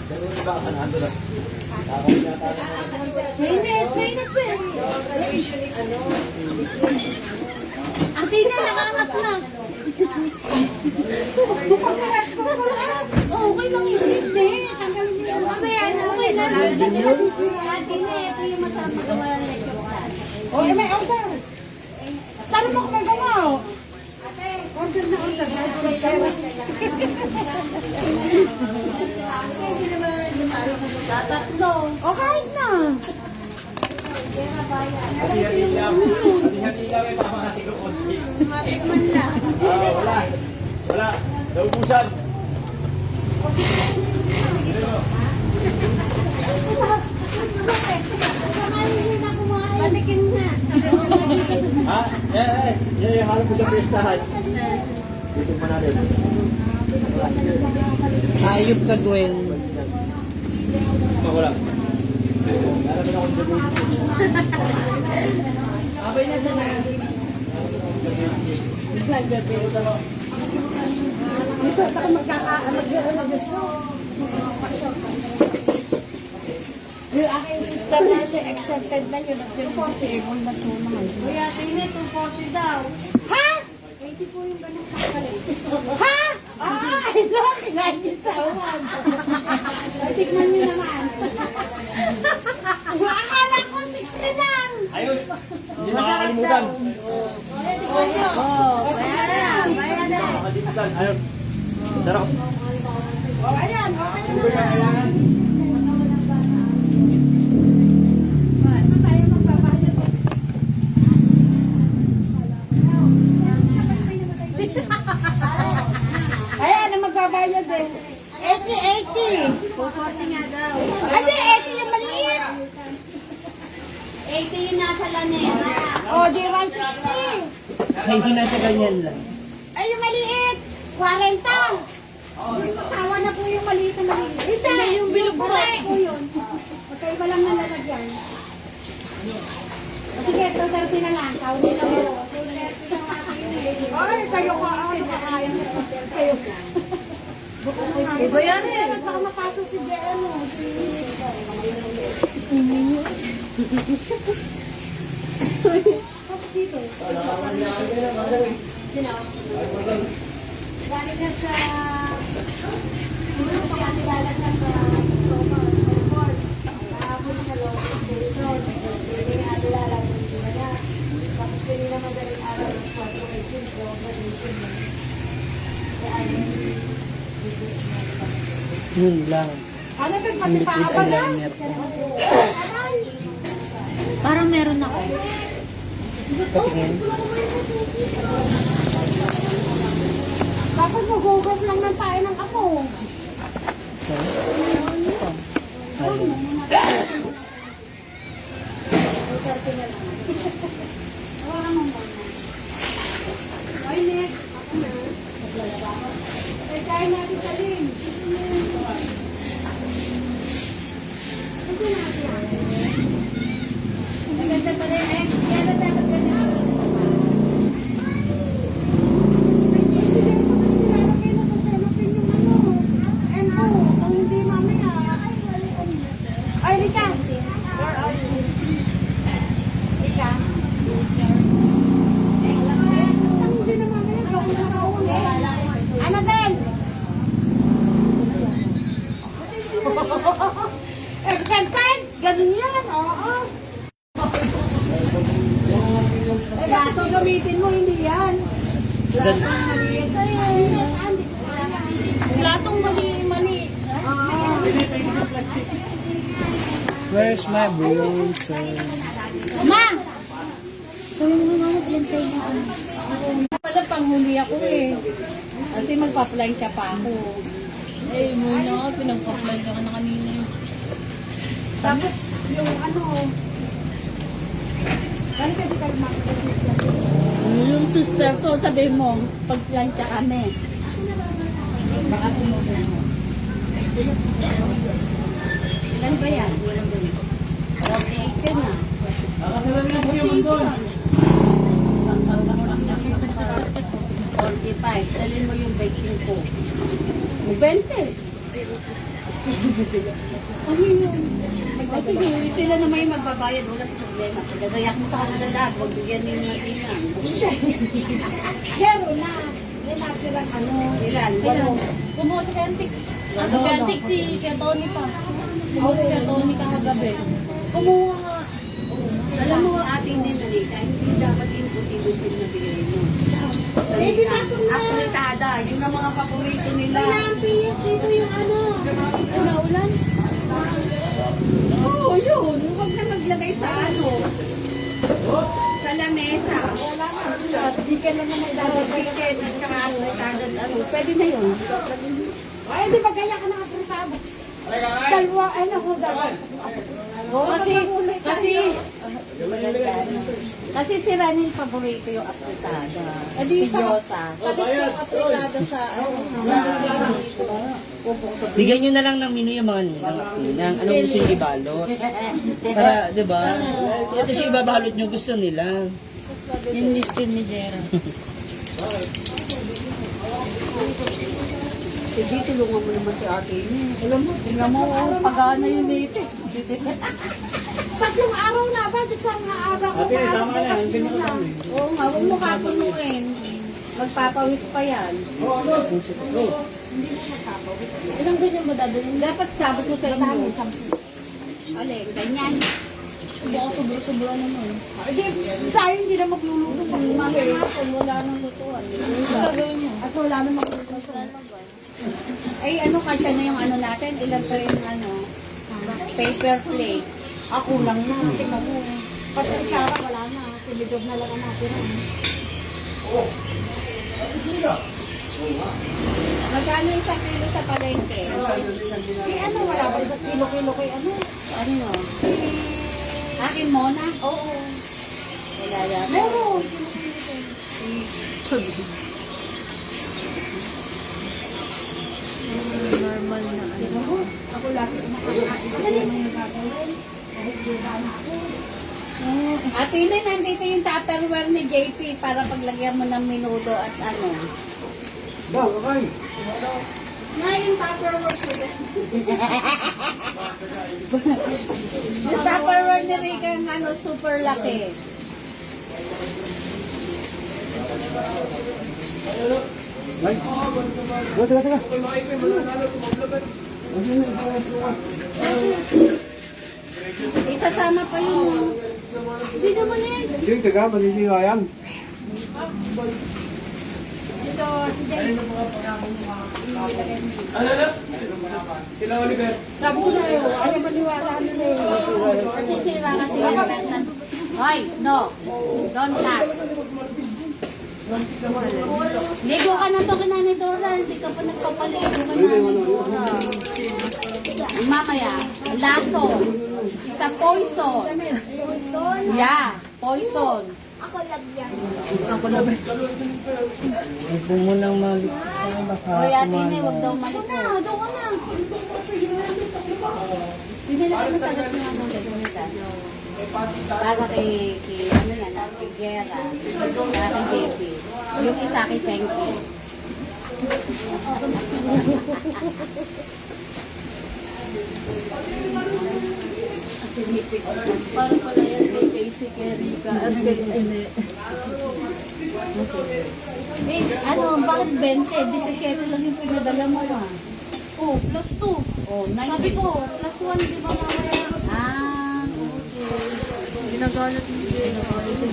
Ganun ba? Ano na? Mainit, mainit pa eh. Ate na, nakangat na. Oh, okay lang yun. Hindi, tanggalin mo yun. Mamaya na, okay na. Kasi masisira. Ate na, ito yung masarap magawa ng lechon plan. O, may order. Paano mo kumagawa? Order na order. Tatatlo. O, kahit na. Hati-hati lang eh, pamahati ko konti. Matikman lang. Wala. Wala. Naubusan. Balikin na. Ha? Halap ko sa pestahan. Dito pa natin. Ayop ka, Gwen. Wala. Meron na akong debate. Abay na sa na. Yung aking sister na siya accepted na yun. At yun po si Egon na tumahan. Kuya, Tine, 240 daw. Ha? 80 po yung ganun kakalit. Ha? Ay, look, 90,000. Tikman nyo naman. Akala ko 60 lang. Ayun. Hindi makakalimutan. Tikman nyo. Bayaran, bayaran. Makalimutan. Ayun. Sarap. O, ayan, okay na na. Ano tayo magbabayad? Ayan, ang magbabayad eh. 80. 240 nga daw. Ay, di, 80 yung maliit. 80 yung nasa lanera. O, di right 60. Ay, hindi nasa ganyan lang. Ay, yung maliit. 40. Tawa na po yung maliit na maliit. Hindi, yung bilog po yun. Magkaiba lang na lalagyan. O sige, 230 na lang. Kauli na mo. 230 lang akin. Ay, kayo ka. Ano ka kaya? Kayo. Iba yan eh. Baka mapasok si Jeno. Galing na sa... Siguro kaya nilala sa airport. Kahapon sa local station. Hindi nga nilala yung nila. Tapos hindi na madaling araw ng 4 kay Jim. Yun lang. Ano ba Ang pati liquid pa ba? eyeliner ko. Parang meron ako. Patingin. Bakit magugas lang ng tayo ng ako? Ayun. Ay, Nick. Ako na. Ay, kaya natin sa lin. Maganda pa rin eh. Kaya na dapat ganyan. Ay, Rika! Where are you? Rika? Annabel! Exempted? Ganun yan, oo. Eh, bakit ang gamitin mo, hindi yan? Platong mali-mali. Where's my bruiser? Ma! Pala panghuli ako eh. Kasi magpa-flying siya pa ako. Eh, muna ka, pinagpa-flag ka na kanina yun. Tapos, yung ano, kaya ka di kayo makikita. Yung sister ko, sabi mo, pag-flying siya kami. Baka tumulong mo. Ilan ba yan? Okay, ka na. Nakasalan na po yung doon. 45. Salin mo yung baking ko. 20. Ano yun? Kasi sila naman yung magbabayad. Walang problema. Pagdadayak mo sa kanila lahat. Huwag bigyan nyo ng inan. Zero na. May natirang ano. Ilan? Kumuha si Kentik. Si Kentik si Ketoni pa. Kumuha si Ketoni kakagabi. Kumuha nga. Alam mo, ating din Malika, hindi dapat yung puti-puti na bigay mo. Eh, pinasok na. Apritada, yung na mga paborito nila. Pinampis dito yung ano. Ulan? Oo, yun. Huwag na maglagay sa ano. Sa lamesa. Wala na. Chicken lang naman Oh, chicken at saka apritada. Ano, pwede na yun. Ay, di ba kaya ka nakapritado? Dalawa, ay naku, dalawa. Kasi si Ranin paborito yung apritada. Adi Si sa Diyosa. palit yung apritada sa ano. Bigyan nyo na lang ng menu yung mga ninang at ninang. Anong gusto nyo ibalot? Para, di ba? Ito siya ibabalot nyo gusto nila. Yung lipin ni Jera. Sige, tulungan mo naman si ate niya. Alam mo, tingnan mo, pag-aana yun dito. Tatlong araw na ba? Di ka maaga ko. Ate, tama na. Hindi mo kami. Oo nga, huwag mo kapunuin. Magpapawis pa yan. Ilang ganyan ba dadalhin? Dapat sabi ko sa inyo. Alin, ganyan. Baka sobra-sobra naman. Tayo hindi na magluluto. Mamaya hapon, wala nang lutuan. Gagawin mo. At wala na magluluto. Ay, ano kasya na yung ano natin? Ilan pa yung ano? Paper plate. Ako lang na. Tingnan mo. Pati ang kara, wala na. Silidog na lang ang natira. Magkano isang kilo sa palengke? Eh ano, wala ba sa kilo-kilo kay ano? Ano? Akin mo na? Oo. Wala yan. Meron. Normal na ano. Ako lagi kumakain. Ano yung gagawin? Kahit di ba na ako. Ate Ine, nandito yung Tupperware ni JP para paglagyan mo ng minuto at ano. Ba, kakay. Ngayon, Tupperware ko yan. Yung Tupperware ni Rika, ano, super laki. Isasama pa yung... Hindi naman yan. Hindi, taga, maliliwa yan. Sila Oliver. Kasi sira kasi yan. Hoy, no. Don't touch. Ligo ka na to kay Nanay Dora. Hindi ka pa nagpapaligo kay Nanay Dora. Mamaya, laso. Isa poison. Yeah, poison. Ako lagyan. Huwag po munang malik. Baka Hoy, ate Inay, huwag daw maliko. Doon ka na. Hindi nila kami sagot ng ano, gagamitan. Bago kay ano yan, kay Gera, kay JP. Yung isa kay Senki. Parang pala yan kay Casey, kay Rika, at kay Ine. Eh, ano, bakit 20? 17 lang yung pinadala mo ah. Oh, plus 2. Oh, 19. Sabi ko, plus 1, di ba mamaya? Ah, okay. Ginagalit ni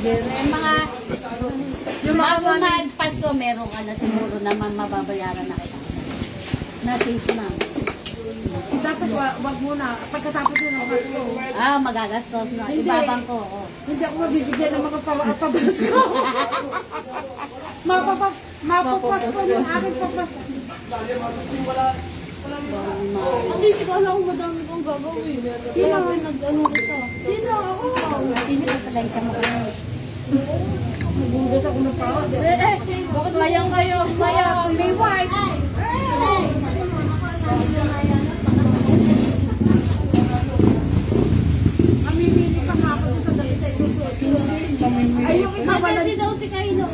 Jane. Yung mga, yung mga mag-Pasko, meron ka na siguro naman mababayaran na kita. Na-save na. Dapat wag muna. Pagkatapos yun ang Pasko. Ah, magagastos na. Ibabang ko. Oh. Hindi ako mabibigyan ng mga pabasko. Mapapasko yung aking papasko. Hindi ko alam kung madami kong gagawin. Kaya nag-ano kita. Sino ako? Hindi ko talaga ka makakas. Nagugas ako ng pawad. Bakit mayang kayo? Mayang. May white. Mamimili pa nga ako sa dalita. Ay, yung isa wala. Hindi daw si Kaino.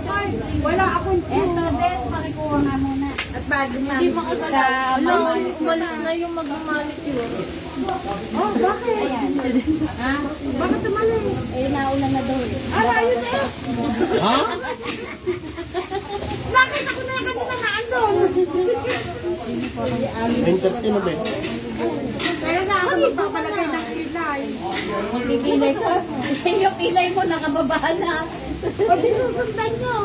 Wala akong Eto, Des, pakikuha nga muna. at bag na. Hindi makagala. Umalis na yung magmamanicure. Oh, bakit? Ayan. Ha? Bakit tumalis? Eh, nauna na daw eh. Ayun eh. Ha? Nakita ko na yan kanina na andun. Entertain na ba? Kaya na ako magpapalagay ng kilay. Magkikilay ko. Yung kilay mo nakababa na. Pwede susundan nyo.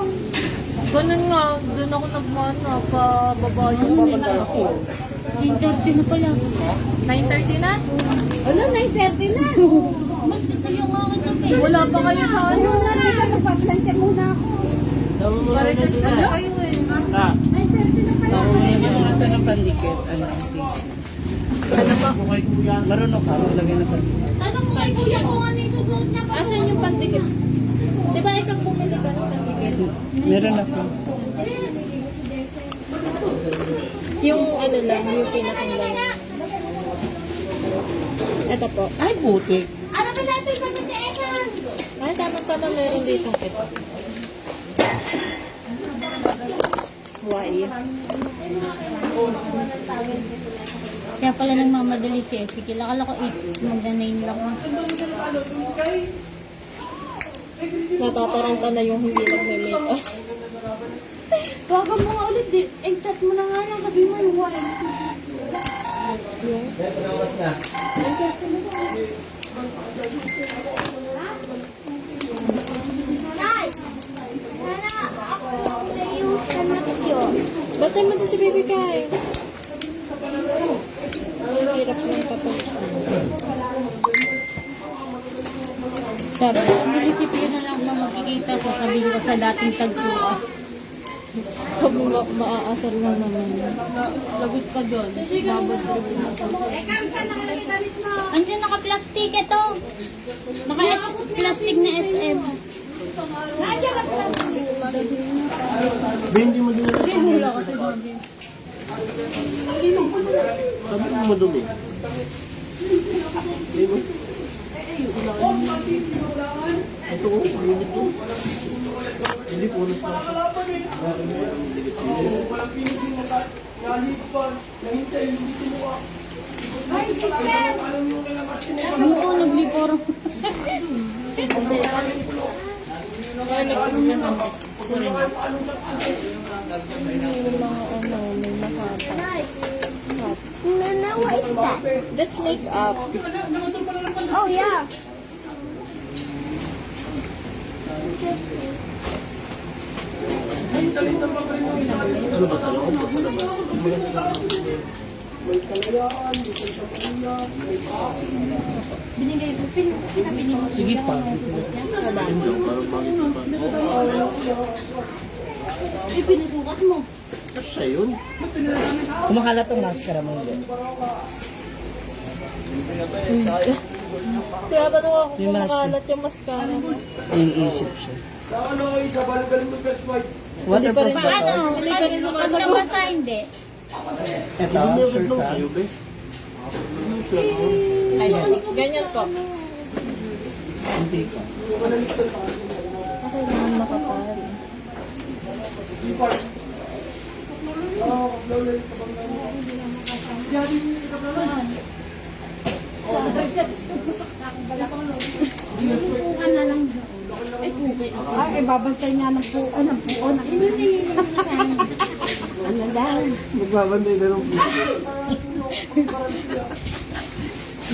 Ganun nga, doon ako nagmana, pababa yung ano ko. 9:30 na pala. 9:30 na? Ano, 9:30 na. Mas ito yung akin na Wala pa kayo sa ano. Ano na rin, magpaplantya muna ako. Marites na siya kayo eh. 9:30 na pala. Yung ata ng pandikit, ano ang PC. Ano ba? Marunong ka, maglagay ng pandikit. Tanong mo kay kuya kung ano yung susunod niya pa. Asan yung pandikit? Di ba ikaw bumili ka ng pandikit? Meron ako. Yung ano lang, yung pinakang lang. Ito po. Ay, butik. Ano ba natin sa Ekan? Ay, tama-tama meron dito kit. Why? Kaya pala nang mamadali si Ezekiel. Akala ko 8, magna-9 lang. Natataranta na yung hindi nagme-make up. Bago mo nga ulit, chat mo na nga lang, sabi mo yung why. Nay! Nana, ako yung anak yun. Ba't naman din si Baby Kai? Ang hirap ng papunta. Sabi, nilisipin na lang na makikita ko, sabihin ko sa dating tagpuan. Pag maaasar na naman. Lagot ka doon. Babad rin na. Ekan, saan nakalagay damit mo? Andiyan naka-plastic ito. Naka-plastic na SM. Nandiyan ang plastic. Hindi mo din Hula ka sa doon. sabi mo madumi. Hindi mo. Ito ko, limit mo. Hindi, punas na. Nalipan, nahintay, hindi tumuka. Ay, sister! Alam mo kailan Martinez. Oo, naglipor. Kaya nagpagpag na. Sorry na. May mga ano, may makata. Nana, what is that? That's makeup. Oh, yeah. Binigay ko, pinabili mo. Sige pa. Pinusukat mo. Siya yun. Kumakalat ang maskara mo. Hindi. Kaya tanong ako Yung kung mask. makalat yung mascara mo. Iniisip siya. Sa ano, isa, galing ng first fight. Waterproof ba to? Hindi pa rin sumasagot. Basta hindi. Ito, sure ka. Sa'yo, be. Ayan, ganyan po. Hindi ka. Ako naman makapal. Puka na lang. Ay, babantay niya ng puka. Ng puka. Ano daw? Magbabantay na lang.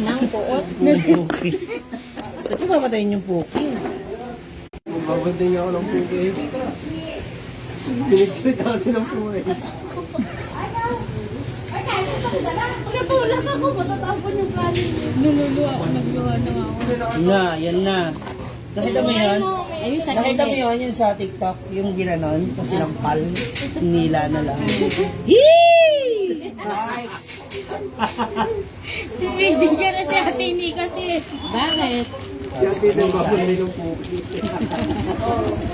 Nang puot. Yung puki. Ba't yung mamatayin yung puki? Magbabantay nga ako ng puke. Pinagsalita kasi ng puke. Nabulag ako. Matatapon yung kanin. Nululuwa ako, nagluwa na ako. Na, yan na. Nakita mo yun? Ayun sa Nakita mo yun yung sa TikTok, yung ginanon, kasi lang pal, nila na lang. Yee! Si CJ ka na si Ate Ni kasi. Bakit? Si ate na magbabantay ng puke.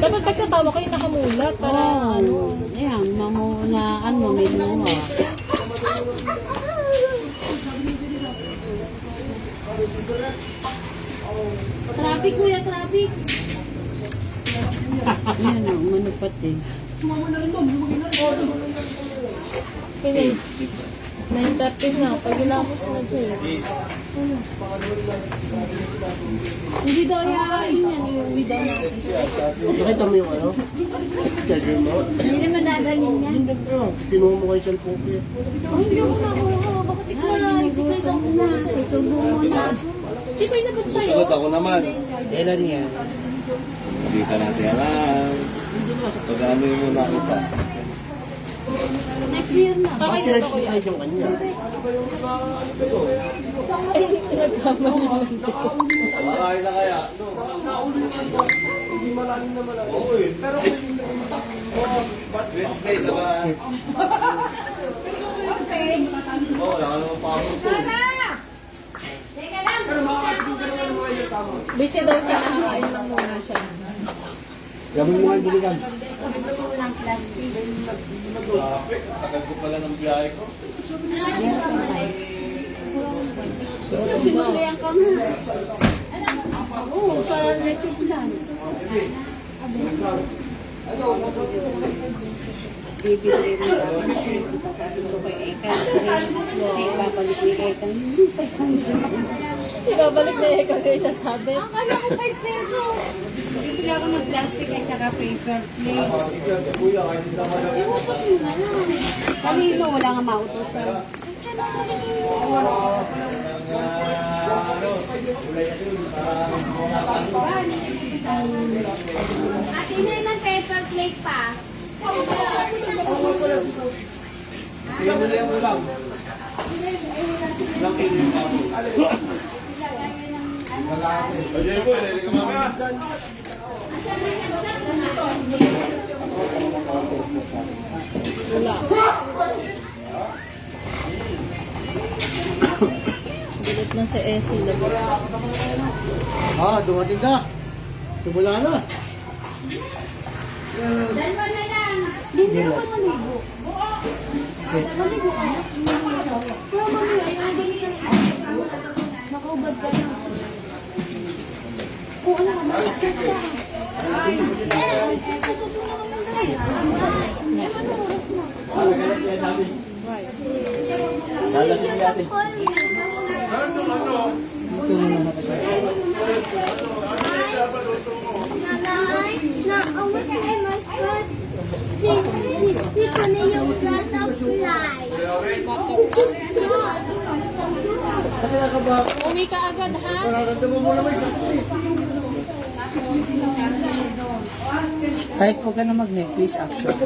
Dapat pagkatawa kayo nakamulat para ano. Ayan, mamuna, ano, may mga. Traffic, kuya, traffic. Ayan o, manupat eh. Pinay. 9:30 na. Pagilamos na James. Hindi daw yain yan, iuwi daw natin. Nakita mo yung ano? Charger mo? Hindi naman dadalhin yan. Pinuha mo kayo sa puke. Oh, hindi ako nakuha. Bakit ikaw na? Ikaw na. Itubo mo na. Di ba inabot sa'yo? Susunod ako naman. Kailan yan? Hindi ka natin alam. Pag ano yung muna kita. Next year na. Kakita ko yan. Yung kanya. Ay, nagtama na lang. Makain na kaya? Hindi malalim na malalim. Oo eh. Wednesday, diba? Oo, wala ka naman pasok to. Busy daw siya, nakakain lang muna siya. Gawin mo nga yung bulikan. Ng plastic. Traffic, tagal ko pala ng biyahe ko. Sinulihan ka na. Oo, sa electric plan. Bibili mo sasabihin ko kay Eka, kasi babalik ni Eka, hindi 500. Ibabalik na yung kagay sasabi. Akala ko 5 pesos. Bibili ako ng plastic at saka paper plate. Kuya, kahit hindi naman lang. Kanino, wala nga mautosan. At hindi ng paper plate pa. Tingnan mo na yung ulam. Ilang kilo yung pako? Ajay po, ilagay ka mga. Wala. Bilit na si Essie. Ah, dumating ka. Tumula na. Dalawa na lang. Hindi ako maligo. Maligo ka na? Pero mami, ayun. Nakaubad ka na. Kung ano ka, matakit ka. Anong oras na? Lalasin niya ate. Ito muna nakasasal. Nanay, naawat ay mascot. Si ko na yung butterfly. Uwi ka agad, ha? Kahit huwag ka na mag-necklace, action.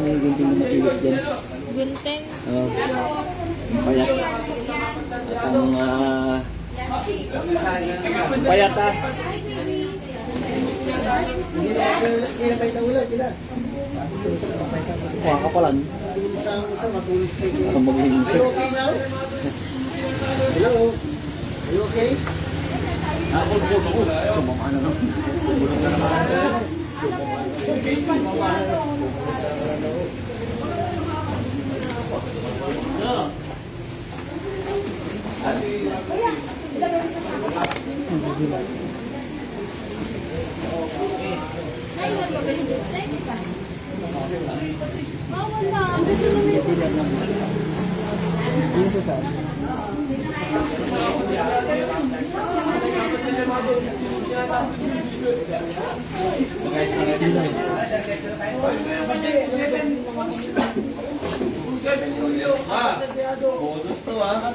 May gunting na matilis dyan. Gunting. Payat. At ang payat ah. Kuha ka pala. Ako mag-hingi. Hello? Are you okay? Sumama na no. Bulong na naman. Dito sa taas. Bonus to ah.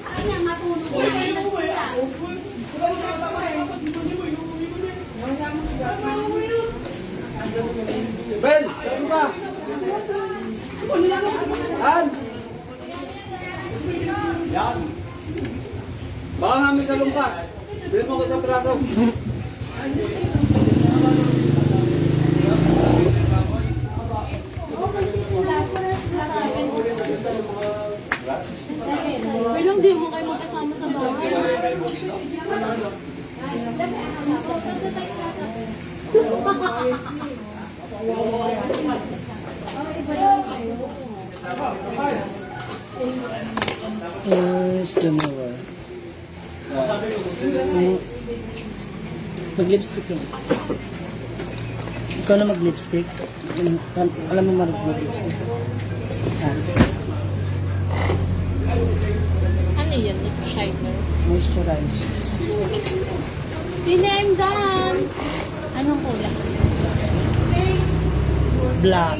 Ay na, matulog na. Ben, saan ka? Han? Yan. Baka nga may talong ka. Bilhin mo ko sa prato. Ilang di mo kayo magkasama sa bahay. Where's the mirror? Mag-lipstick yun. Ikaw na mag-lipstick. Alam mo mag-lipstick. Ano yan? Lip shiner. Moisturize. Tina, I'm done. Anong kulay? Black.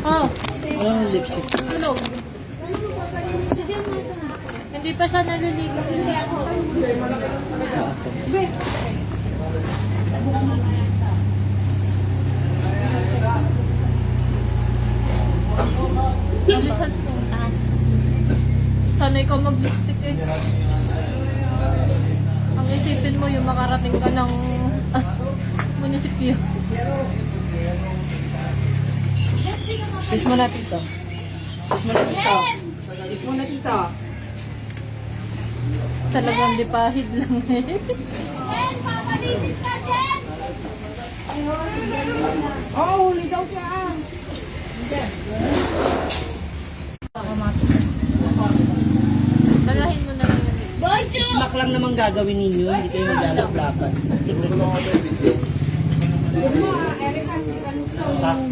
Oh, Anong lipstick? tulog. Bigyan mo ito. Hindi pa siya naliligo. Hindi ako. Bilisan mo. Sana ikaw mag-lipstick eh. Ang isipin mo yung makarating ka ng munisipyo. Kiss mo na tito. Kiss mo na tito. Kiss mo na tito. Talagang lipahid lang eh. Jen, papalinis ka, Jen! Dalahin mo na lang yun. Smack lang naman gagawin ninyo. Hindi kayo maglalaplapan.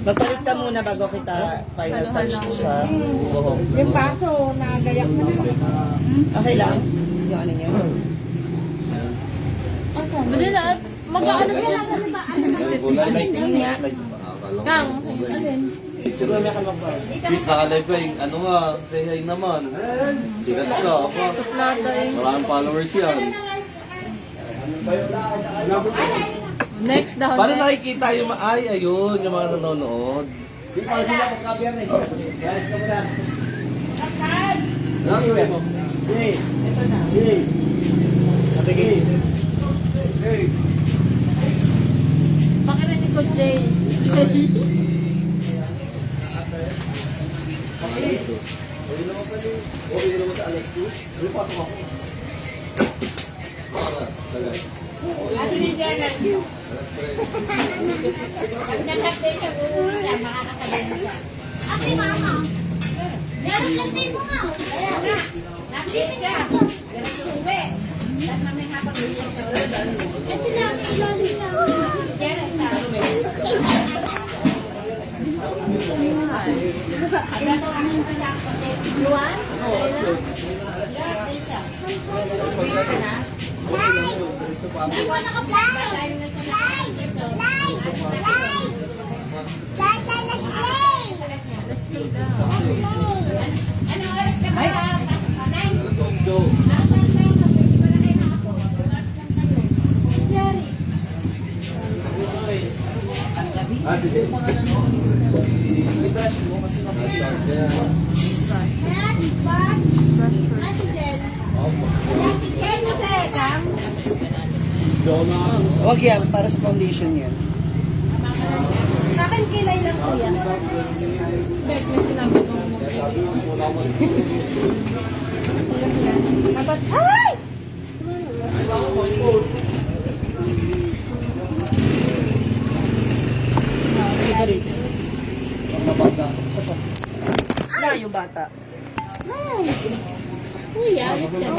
Magpalit ka muna bago kita final touch sa buhok. Yung baso, nagayak mo na. Okay lang? Yung ano niya? Bili na at mag-aano sila. Tingin nga. Kang, Siguro may kamagpa. Please naka-live ka. Ano nga, say hi naman. Sikat ka. Apa. tuplada eh. Maraming followers yan. Next daw. Paano next. nakikita yung ay, ayun, yung mga nanonood. Ano yung mo? Pakirinig ko, Jay. Ate, mama. Meron lang din mo nga. Kaya nga. Nakita ka. Ganito uwi. Tapos mamaya hapon Huwag yan, para sa foundation yan. Sa akin kilay lang kuya. Bet, may sinabi ko mo. Dapat, ay! Na yung bata. Kuya, alis ka.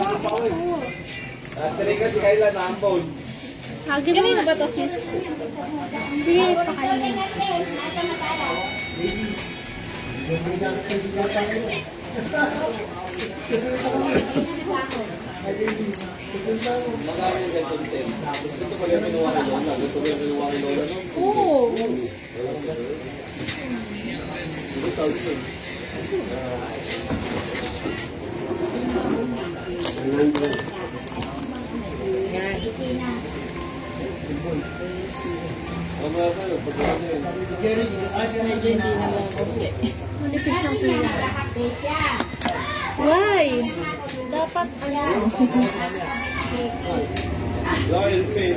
Talaga si Kayla na ang phone. Hagi mo na ba to, sis? Sige, pakainin. Maraming sa content. Ito pala yung kinuha ni Lola. Ito pala yung kinuha ni Lola. Oo. Ito thousand. Mamaya tayo, pagkakasya yun. Medyo hindi naman okay. Manipis lang kuya. Why? Dapat, ano? Loyal pay.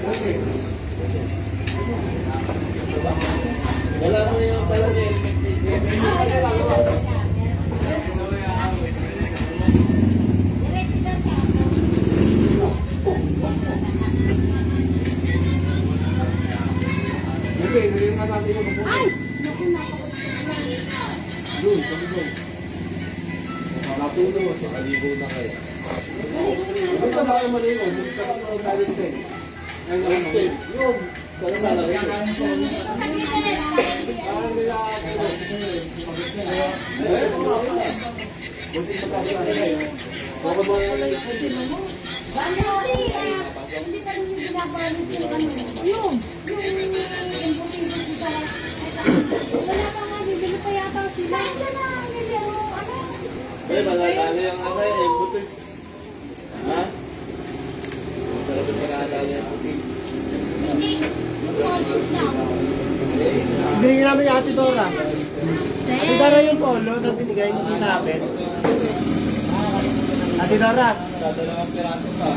Wala mo yung talaga helmet ni Ay! Nakatulog, nakaligo na kayo. Ito ba kayo maligo? Gusto ko ng salit pen. Yung, saan nalagay ko? Parang nila buti pa tayo nalagay. Baka ba Hindi pa rin yung binabalit yung ano. Yung wala pa nga, bibili pa yata sila. Ito na, hindi ano. malatali ang ano eh, butits. Ha? Sarap yung pag-aadali ang butits. Binigyan namin yung Ate Dora. Ate Dora yung polo na binigay mo namin. Ate Dora. Dadalawang piraso pa.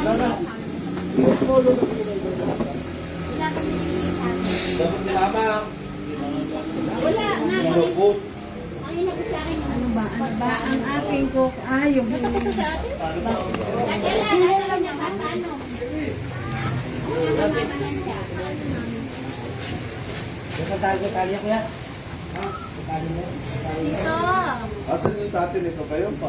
Dora. Yung polo na binigay mo namin. Dapat ni Mama. Wala nga. Lubot. Ang inabot sa akin. Ano ba? Ano ba? Ang aking cook. Ah, yung Tapos na sa atin? Kailan, alam niya ba? Ano? Talya kuya. Ito. Asan yung sa atin ito kayo? Ito.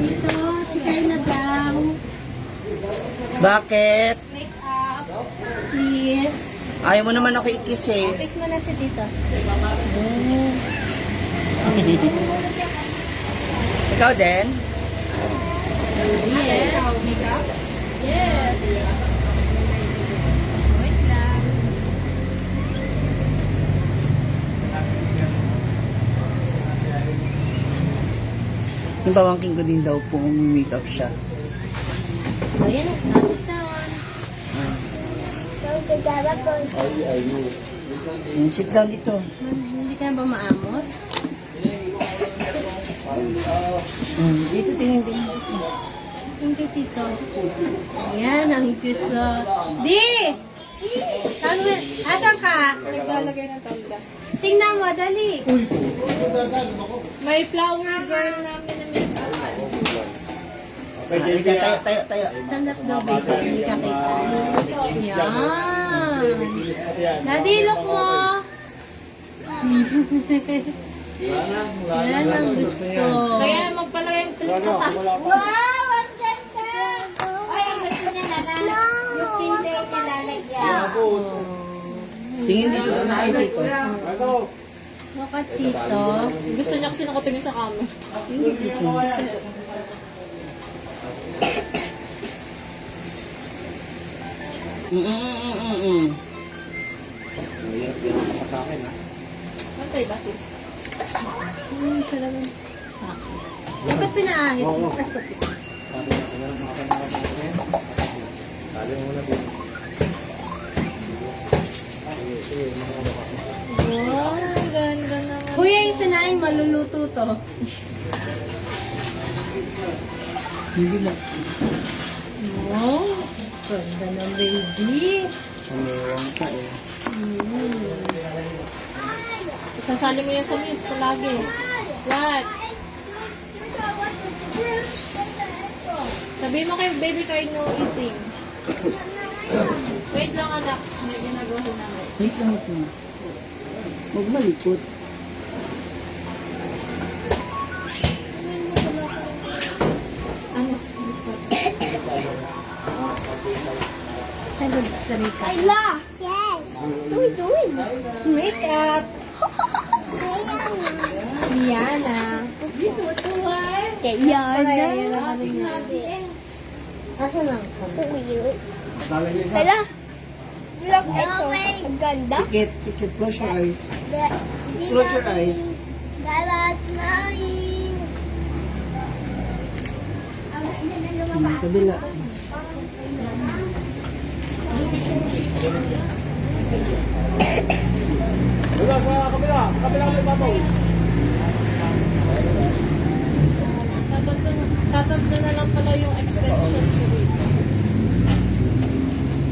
Ito, si Kayla daw. Bakit? Make-up. Please. Ayaw mo naman ako ikis eh. Kiss mo na si Tito. Ikaw din? Yes. Make-up? Yes. Wait lang. Yung pamangkin ko din daw po makeup siya. Ayan, nasa down. Sit down dito. Hindi ka na ba maamot? Dito tingin din. Thank you, Tito. Ayan, ang gusto. Di! Asan ka? Naglalagay ng tanda. Tingnan mo, dali. May flower girl namin na make-up. Tayo. Stand up daw, baby. Hindi ka kita. Yan. Nadilok mo. Wala Yan na. ang Gusto gusto. niya. Kaya magpalagay yung Wala clip na, mo. wala pa. Wow, ang ganda! Ay, ang gusto niya na yung tinday niya lalagyan. Tingin dito na ipit ko. Ano? Look Tito. Gusto niya kasi nakatingin sa camera. Hindi dito. Mahirap yan pa sa akin, ha? Pantay ba sis? Bakit pinaahit? Oo. Sabi na, kung meron mga panahon. Sabi mo na din. Sige, mga baka. Wow, ang ganda naman. Kuya, yung sinaing maluluto to. Hindi na. Wow, ganda ng baby. Sumewang ka eh. Sasali mo yan sa muse palagi. What? Sabi mo kay baby kay no eating. Wait lang anak. May ginagawa namin. Wait lang ito. Huwag malikot. Ano? Salud sa Rika. Ayla! Yes! What are we doing? Wake up! Liana. Kay Yana. Ako lang. Ayla! Look, ito. Ang ganda. Tikit. Close your eyes. Close Close your eyes. Dala smiling. Kabila. Wala, sa kabila. Kabila may babaw. Tatanda na lang pala yung extension ko dito.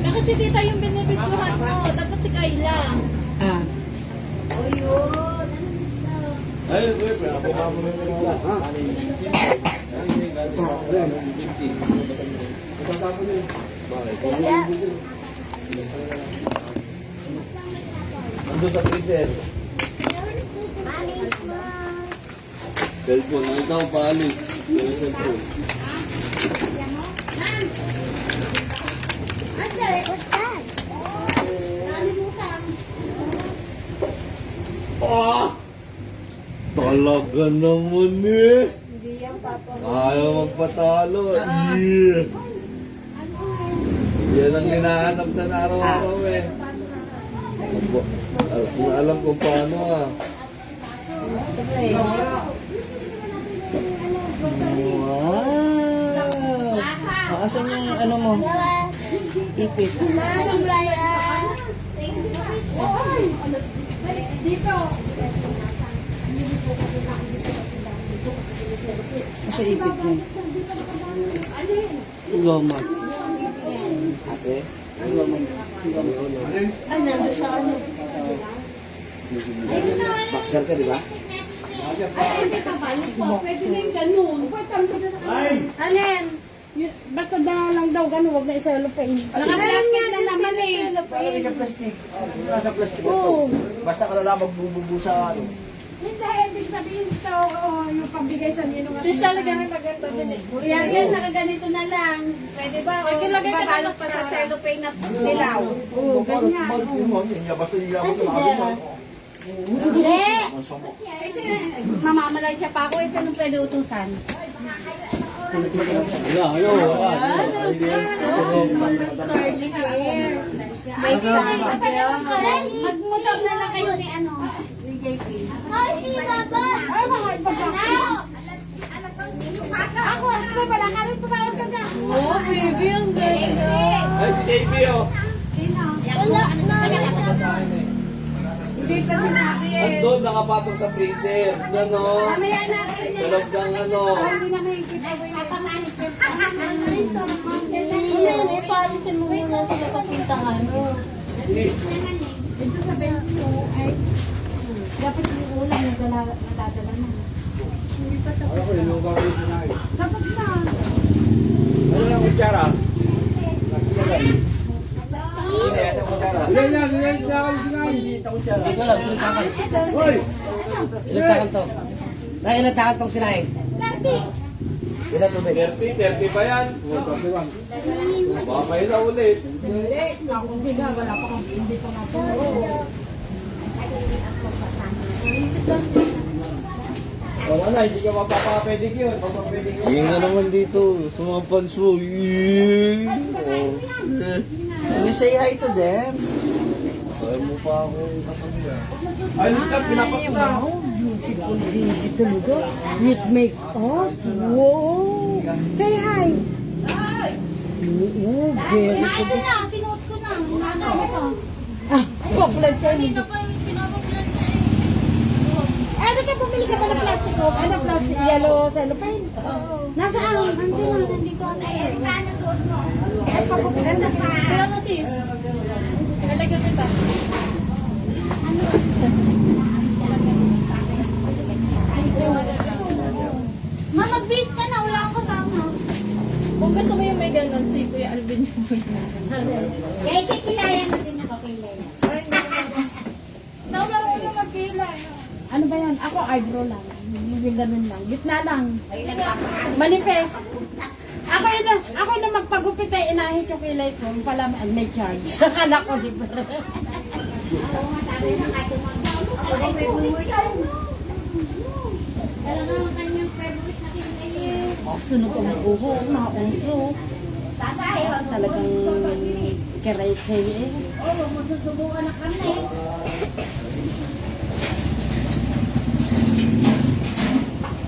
Bakit si tita yung binibidyohan mo? Dapat si Kayla. Ah. Ay, wait, ako pa mo na wala. Ha? Ando sa freezer. Mommy, smile. Cellphone, ang ikaw paalis. Yung cellphone. What's that? Ah! Talaga naman eh. Ayaw magpatalo. Yeah. Yan ang hinahanap na na araw-araw eh. Kung alam kung paano ah. Wow! Asan yung ano mo? Ipit. Mommy, Brian. Asa ipit mo? Goma. Ate? Goma. Ah, nandun sa ano. Boxer ka, di ba? Alin? Basta lang daw, gano'n, huwag na isalupin. Naka-plastic na naman eh. Nasa plastic Oo. Basta ka na lang magbububu sa ano. Hindi, ibig sabihin ito, yung pambigay sa ninong at Sis talaga may maganda din eh. Yan, nakaganito na lang. Pwede ba? O, Ilagay ka na babalot pa sa cellophane na dilaw. Oo, ganyan. Basta yung Ay, si Jera. Hindi! Kasi mamamalay siya pa ako. Eh, saan pwede utusan? Wala, ayaw. Curly hair. May magmotor na lang kayo ni ano. Ni JP. Ay, Papa! Ay, mga ipagkakain. Ako, pala, karin pumawas ka na. Oh, baby, ang ganda. Ay, si JP oh. Sino? Wala na. Hindi pa sinabi eh. Andun, nakapatong sa freezer. Gano. Mamaya natin. Sa loob ng ano. Hindi na may giveaway. Ayan, eh, paalisin mo muna sa kapintangan. Ito sa bento ay dapat yung ulam na nadadala na. Hindi pa tapos. Ako, yung gagawin ko na eh. Tapos na. Ano lang kutsara? Nakilagay. Kaya sa kutsara. Dito lang, ilang takal. Hoy! Ilang takal to? Ilang takal tong sinaing? Ilan tubig? 30 pa yan. 41. Baka may na ulit. Wala na, hindi ka mapapapedicure. Papapedicure. Yung nga naman dito, sa mga fans mo. Yee! Oh. You say hi to them. Kaya mo pa ako kasama. Ay, likat, pinapakita. With makeup. Wow. Say hi. Oo, very Ay, ito na, sinuot ko na. Ano ko? Ah, chocolate siya. Kanina pa yung pinapaplan na Ano siya bumili ka ba ng plastic o? Ano plastic? Yellow cellophane? Nasaan? Hindi ko ano eh. Ay, papapaganda. Kailan mo sis? Nalagyan kita. Ma, mag-base ka na. Wala akong kasama. Kung gusto mo yung may ganon, si Kuya Alvin yung Kaya si Kilayan na din ako kay Lena. Ay, hindi ko Naularo ko na magkilay. Ano ba yan? Ako eyebrow lang. Yung ganun lang. Gitna lang. Manifest. Ako na magpagupit ay inahit yung kilay ko. Pala may charge. Anak ko, di ba? Talagang kanyang favorite na kinay. Oh, sunog ko ng uho. Mga unso. Talagang kiray-kay eh. Oo, magsusubukan na kami.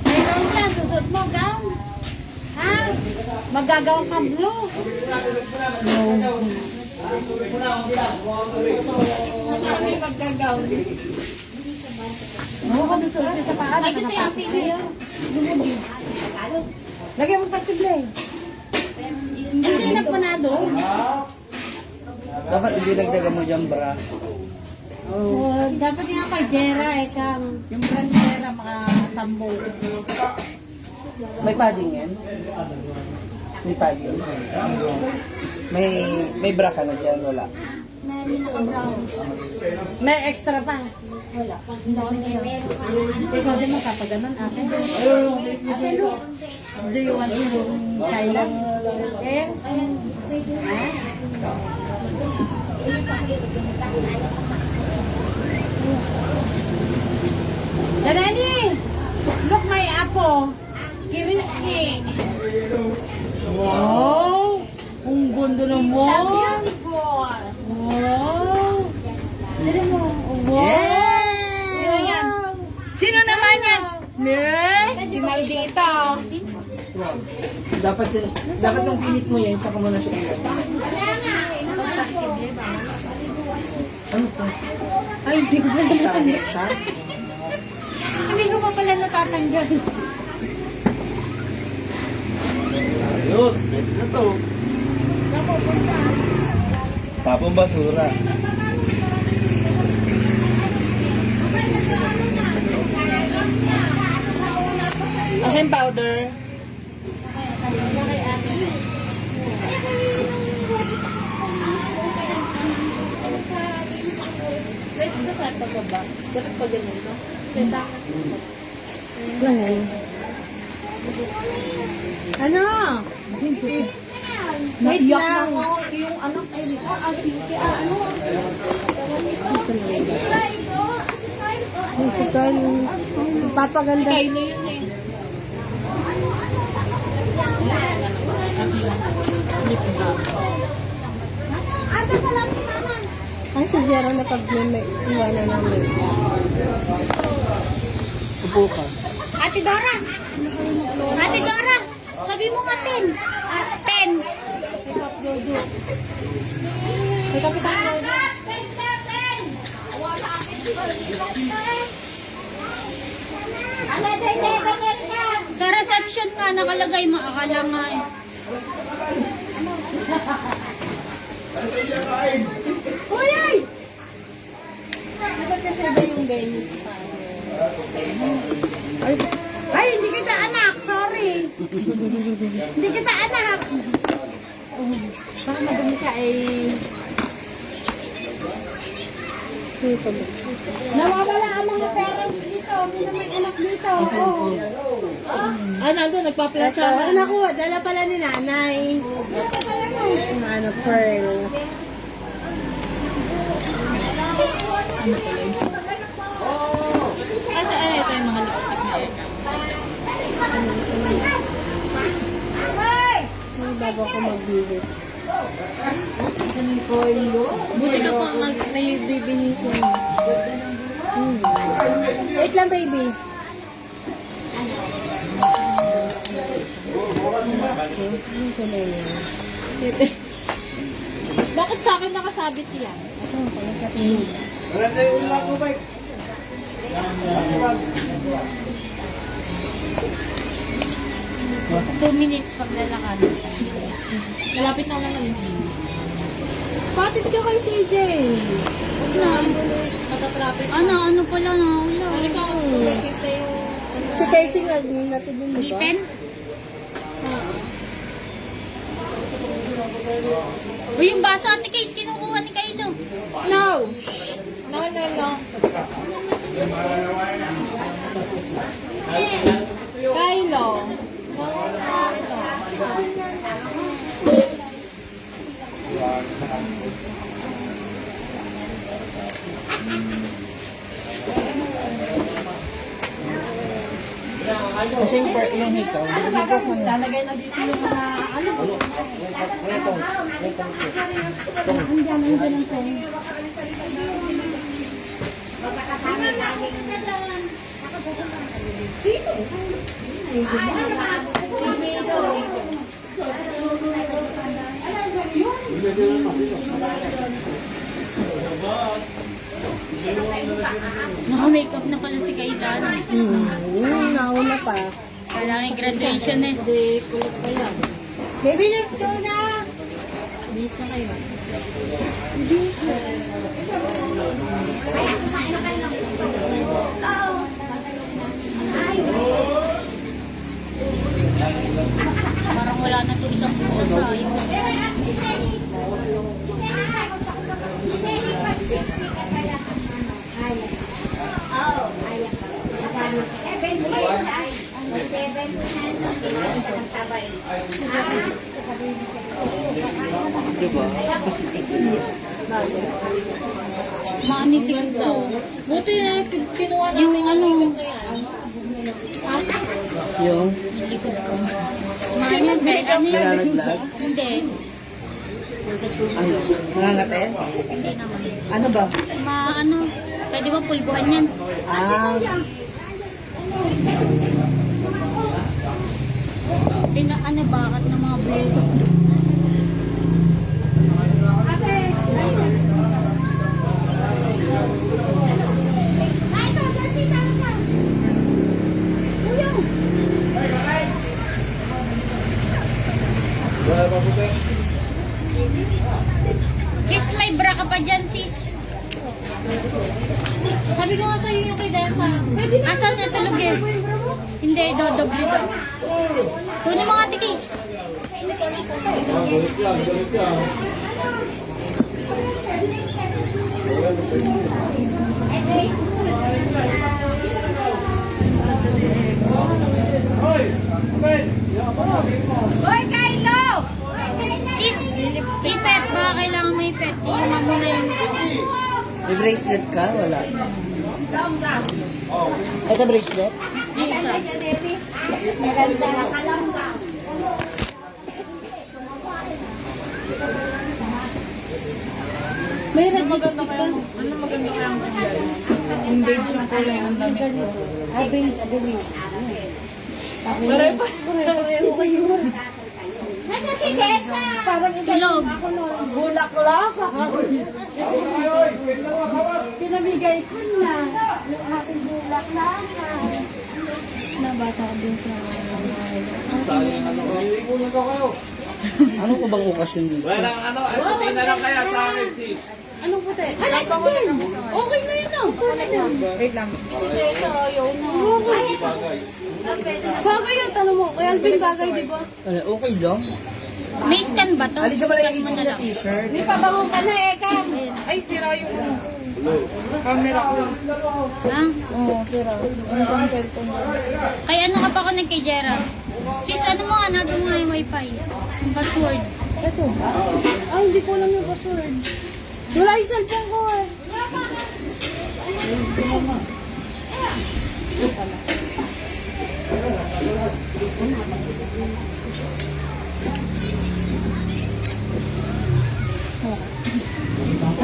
May gown yan. Susot mo, gown. Ha? Magagawang ka blue. Kami magkagaw. Oo, ka susunod sa paa. Ay, kasi ang pili. Lagyan mo partible. Hindi na panado. Dapat idinagdagan mo dyan, bra. Oh, dapat nga kay Jera eh kang yung brand Jera makatambo. May padding yan? May padding? May bra ka na dyan? Wala. May extra pa. Wala. Ikaw din mo kapaganon akin. Do you want to Thailand? Eh? Danani! Look my apple. Kiri. Wow! Ang ganda naman. Wow! Tira mo. Wow! Yan. Sino naman yan? Si Maldita. Dapat nung pinit mo yan, saka mo na siya ilan. Ano to? Ay, hindi ko pala Target siya? Hindi ko pa pala natatanggal. Ayos, pwede na to. Tapong basura. Asa yung powder? Wait, saan pa ba? Dapat pa ganun, no? Ano? Wait lang. Yung anak ay Musical. Papaganda. Kaylo yun eh. Ay, si Jera na pag may iwanan namin. Upo ka. Ate Dora! Ate Dora! Sabi mo nga 10. 10. Pick up Dodo. Pick up Dodo. Sa reception nga, nakalagay mo. Akala nga eh. Uy, ay! Dapat kasi ba yung venue? Ay, hindi kita anak. Sorry. Hindi kita anak. Baka madumi ka eh. Nawawala ang mga parents dito. Sino may anak dito? Oh. Ah, nandun, nagpa-plancha. Anak ko, dala pala ni nanay. Ano, pearl. Kasi ano, ito yung mga lipstick na yun. Bago ako mag-visit. Buti na po may bibihisin. Wait lang, baby. Bakit sa akin nakasabit yan? Maganda yung ulam mo, Mike. 2 minutes paglalakad. Malapit na naman. Patid ka kay CJ. Natatrapit. Ano pala na ulo? Ano ka kung nakita yung... Si Casey nga, natin din, di ba? Lipen? O yung baso, Ate Case, kinukuha ni Kailo. No! No. Kylo. No. Kasi yung hikaw, hikaw ko na. Lalagay na dito yung mga ano. Andiyan ang phone. Naka-makeup na pala si Kaila. Nauna pa. Kailangan graduation eh. Hindi, kulot pa yan. Baby, let's go na! Bis na kayo. Parang wala na ito isang bukas tayo. Diba? Maanitig to. Buti na kinuha natin Yung ano, na yan. Yung likod ko. Maanitig. nilalaglag. Hindi. Ano? Nangangate? Hindi naman. Ano ba? Ano, pwede ba pulbuhan yan? Ah, Ano bakit ng mga bulo? Wala pa po tayo. Sis, may bra ka pa dyan, sis. Sabi ko nga sa'yo yung kay Desa. Asan na tulog eh? Hindi, dodoble daw. Kunin mo nga, Tikis. Balik lang. Sis, ipet. Baka kailangan mo ipet. Iuma mo na yung... may bracelet ka? Wala. Ito bracelet? Yung isa. Maganda na kalamba. May red lipstick ka. Ano maganda kaya ang kanya? Yung beige yung kulay ng damit ko. Pareho kayo. Nasa si Tessa? Parang Tulog. bulaklak. Pinamigay ko na. Yung aking bulaklak. Nabasa ko din sa Ano ko bang okasyon dito? Walang ano, ay puti na lang kaya sa akin, sis. Anong puti? Anak ko din. Okay na yun ah. Wait lang. Bagay yung tanong mo. Kaya Alvin bagay, di ba? Ano, okay lang. May scan ba to? Alisin mo na yung Scan mo itim na na lang. t-shirt. May pabango ka na, Ekam. Ay, sira yung camera ko. Ha? Oo, sira. Ano sa cellphone mo? Ay, ano ka pa ako kay Jera? Sis, ano mo, hanapin mo nga yung wifi. Yung password. Ito. Ay, hindi ko alam yung password. Wala yung cellphone ko eh.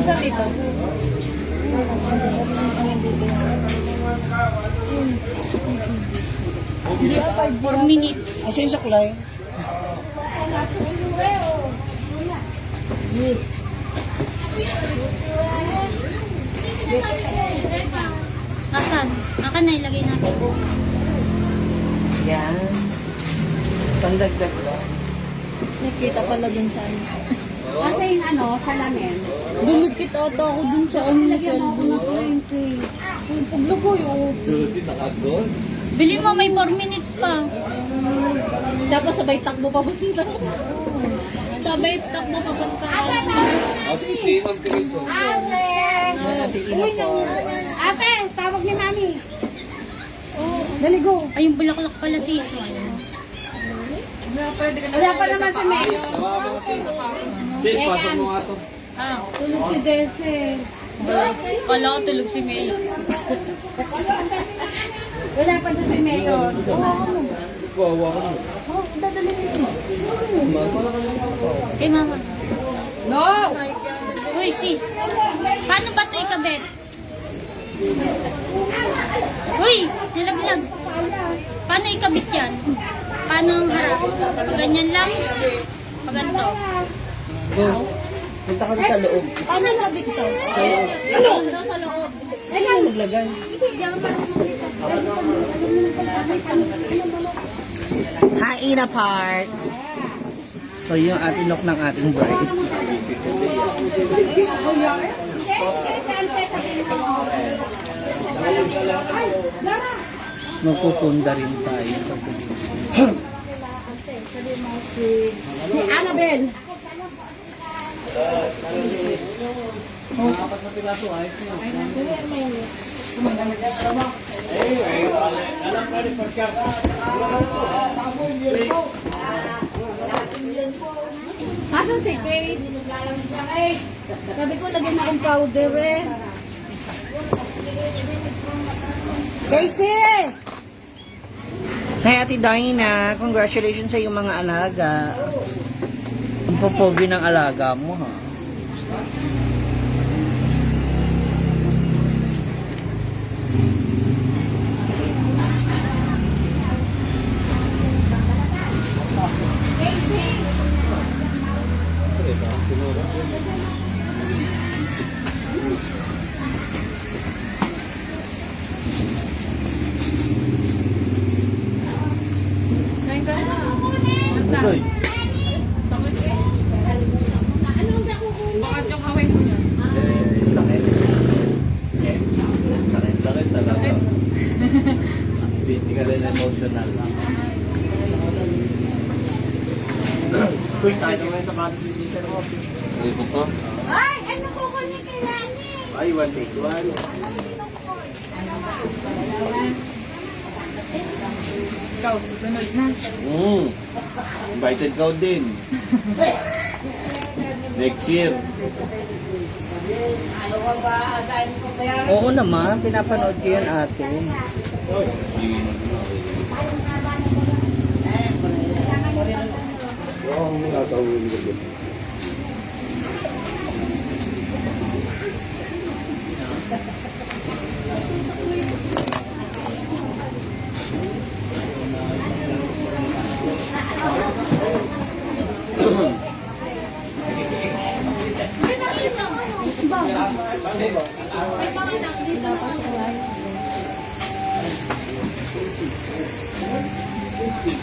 Asan dito? 4 minutes. Asa yung suklay? Asan? Akan na ilagay natin. Yan. Pandagdag lang. Nakita pala dun sa ano. Kasi yung ano, salamin. Dumikit ata ako dun sa ano. Lagyan mo ako ng 20. Paglago yung... Susi, nakagod. Bili mo, may 4 minutes pa. Tapos sabay takbo papunta. Sabay takbo papunta. At si Ma'am Criso. Ate, tawag ni Mami. Dali, go. Ay, yung bulaklak pala sis. Ayun. Wala pa naman si Mayo. Tawa mo kasi. Sis, pasok mo nga to. Ah, Tulog si Dese. kala ko tulog si May. Wala pa doon si Mayor. Kawawa ka mo. Eh, mama. No! Uy, sis. Paano ba ito ikabit? Uy, nilaglag. Paano ikabit yan? Paano ang harap? Ganyan lang? Paganto. Go. Punta ka sa loob. Paano ikabit ito? Ano? Sa loob. Ano maglagay? Hain na part. So yung ating look ng ating bride. Magpupunda rin tayo. Si Annabel. Asa si Kate? Sabi ko lagyan akong powder eh. Casey! Hey Ate Dina, congratulations sa iyong mga alaga. Ang popogi ng alaga mo ha. Ugoy. Bakit yung haway mo niya? Sakit talaga. Physical and emotional. Quiz, tayo naman sa patis ni Sister ko. Ito to. Ay, ano kukunin kay Nani? Ay, one take one. Ikaw, susunod na. Invited ka din. Next year. Oo naman, pinapanood ko yun ate. Oo, nakakawin ko din.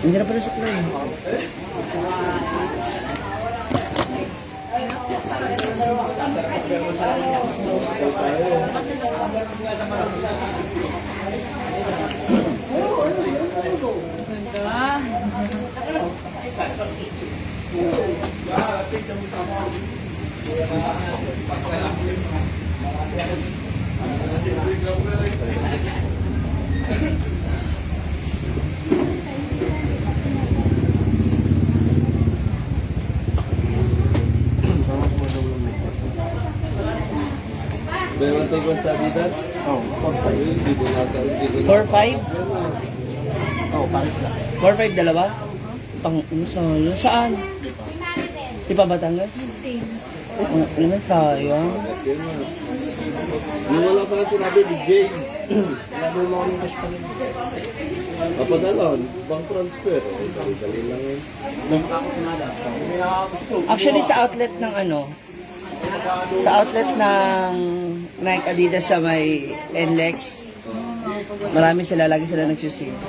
Hindi na pala suklay. Ganda. May one take one sa Adidas? Oo. Hindi ko nata. 4-5? Oo, pares lang. 4-5 dalawa? Pang, sayang. Saan? Di pa Batangas? Ano naman sayang? Yung wala sa akin sinabi, big game. Sinabi mo kami cash pa rin. Papadalon, bank transfer. Dali lang yun. Actually sa outlet ng ano, sa outlet ng Nike Adidas sa may NLEX, marami sila, lagi sila nagsisale.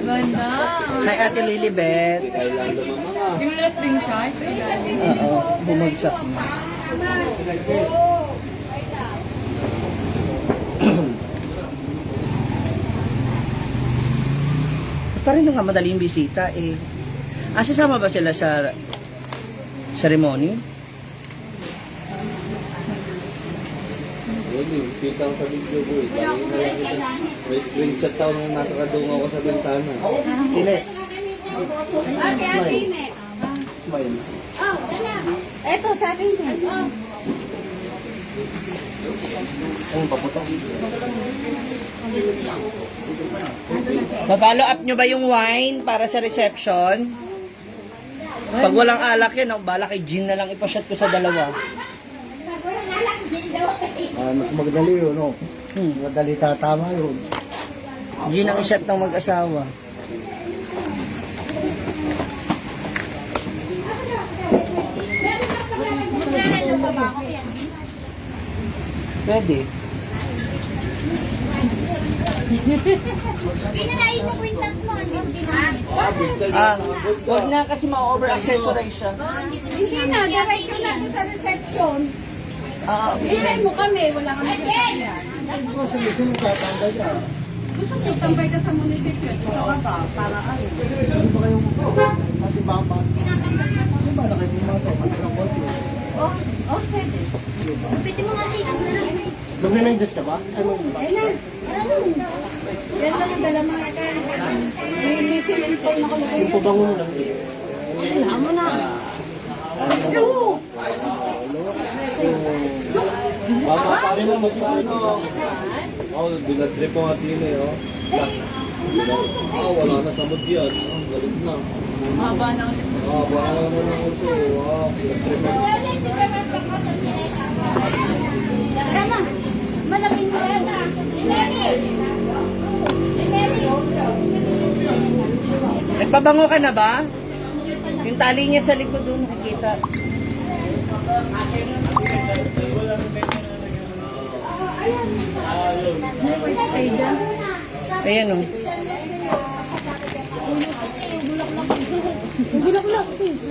Ganda. Hi Ate Lilibet. Kailangan mga. Yung left din siya. Sa ilalim. Oo, bumagsak na. Pa rin nga madaling bisita eh. Sasama ba sila sa ceremony? Yun yung kita ko sa video ko eh. May screenshot tao nung nasa kadungaw ko sa bintana. Hindi. Smile. Eto, sa akin din. Ma-follow up nyo ba yung wine para sa reception? Pag walang alak yan, oh, bala kay gin na lang ipashot ko sa dalawa. Mas magdali yun, no? Hmm. Madali tatama yun. Gin ang ishot ng mag-asawa. Pwede. Pinalain mo kwintas mo. Wag na kasi ma-over-accessorize siya. Hindi na, diretso na doon sa reception. Okay. Ilay mo kami, wala kami sasakyan. Sino tatambay ka? Gusto mo tambay ka sa munisipyo. Para ba? Para ano? Ano ba kayong kasi baka? Ano ba na kayo pumasok? Ano ng konti? Oh, pwede. Pwede mo nga silas na lang. Nag-relendes ka ba? Ano ba? Yan lang ang dala mo. May ceiling fan nakalagay. Yung pabango mo lang. Wala mo na. Baka pa rin naman sa ano. Binadrip ang atin eh, oh. Wala na samod yan. Galit na. Haba lang. Wala naman ang uso. Binadrip ang Tara na. Malaking maganda. Si Mary. Si Mary. Nagpabango ka na ba? Yung tali niya sa likod doon, nakikita. Ayan o. Bulaklak, sis.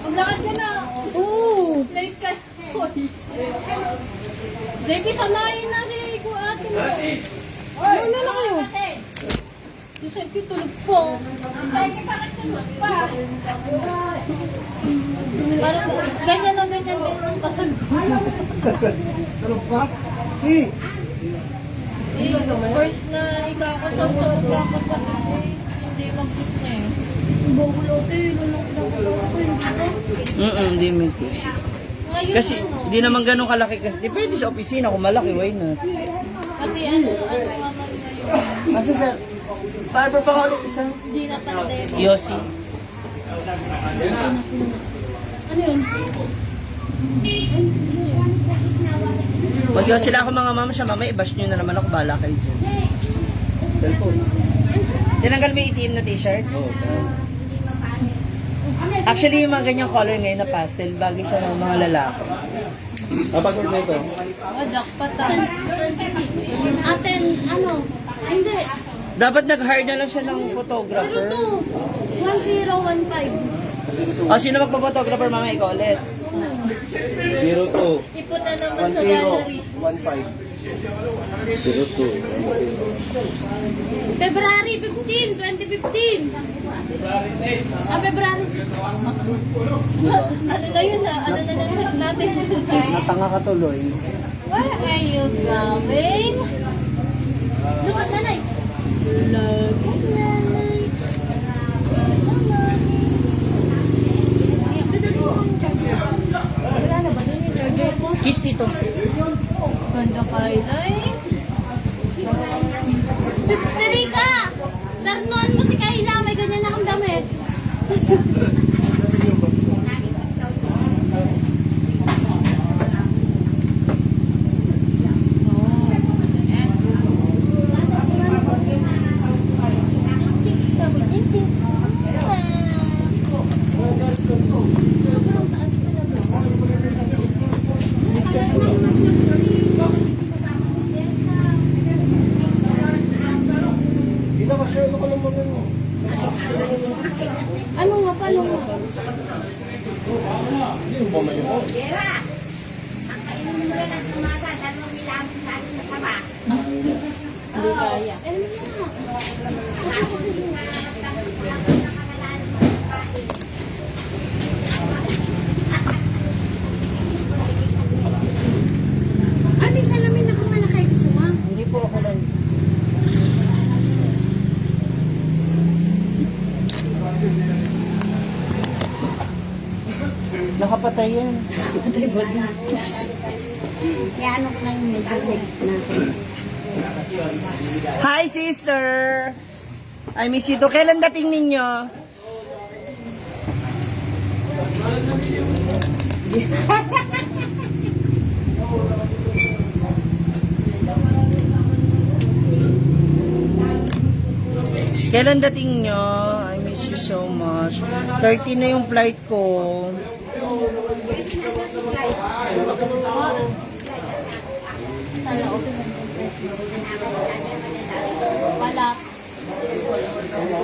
Maglakad ka na. Oo. Late ka. Hoy. JP, sanayin na si ate mo. Ano na kayo? Si Seppi tulog po. Parang ganyan na ganyan din ang kasal ko. Ano pa? Eh! First na ikakasal sa magkakapatid eh. Hindi mag-book niya eh. Hindi minti. Ngayon Kasi, ano, di naman ganun kalaki. Kasi, depende sa opisina kung malaki, why not? pati ano naman ngayon. Kasi sa, Barbara pa nga ulit isang Hindi na pandemic. Yossi. Ano yun? Pag Yossi lang ako mga mama siya, mama, i-bash nyo na naman ako, bala kayo dyan. Cellphone. Tinanggal mo yung itim na t-shirt? Actually, yung mga ganyang color ngayon na pastel, bagay sa mga lalaki. password na ito. Adak patan. Aten, ano? Ay, hindi. Dapat nag-hire na lang siya ng Pero photographer. to, 1015. O, sino magpa-photographer mamaya? Ikaw ulit. 02. Ipon na naman sa gallery. 02. February 15, 2015. February. Ano na yun na? Ano na lang set natin? Natanga ka tuloy. Where are you going? Look at nanay. Look at nanay. Wala na ba doon yung charger mo? Kiss dito. Ganda kayo na eh. Terika! Tarnuan mo si Kayla. May ganyan akong damit. Ano nga pa? Ano nga? Hindi kaya. Ano yung salamin na kumalakay gusto mo? Hindi po ako lang. Nakapatay yan. Kaya ano ko na yung medyo natin. Hi, sister! I miss you too. Kailan dating ninyo? Kailan dating nyo? I miss you so much. 30 na yung flight ko. Wala.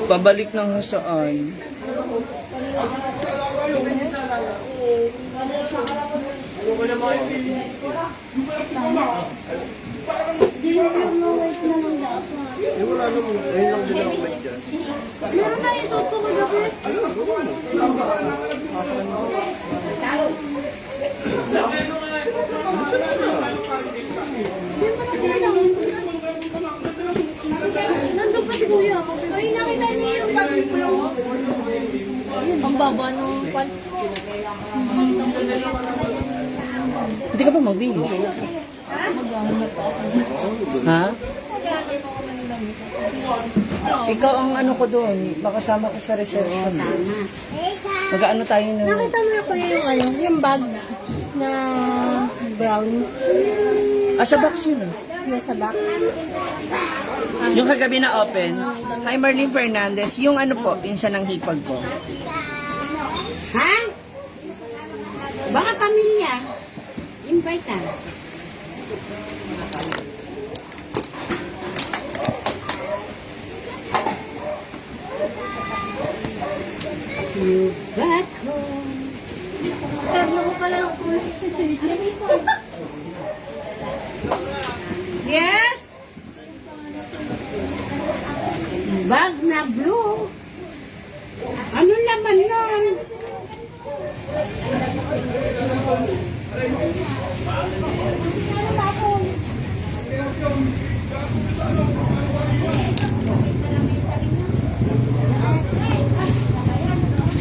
Pabalik ng hasaan. Eh, wala naman. Ayun lang din ang mic dyan. Meron na yung suot ko kagabi. Nandun pa si Kuya. Ay, nakita niya yung bagong flow. Ang baba nung pants mo. Hindi ka ba magbihis? Maghanap ako. Ha? Maghanap ako ng damit. Ikaw ang ano ko doon. Makasama ko sa reception. Mag-ano tayo na. Nakita mo ako yung bag na brown. Sa box yun ah. Nasa back. Yung kagabi na open. Hi Marlene Fernandez. Yung ano po, pinsan ng hipag po. Ha? Baka pamilya. Invite na. You back home. Karlo ko pala yung kulit sa silya. Yes? Bag na blue. Ano naman nun?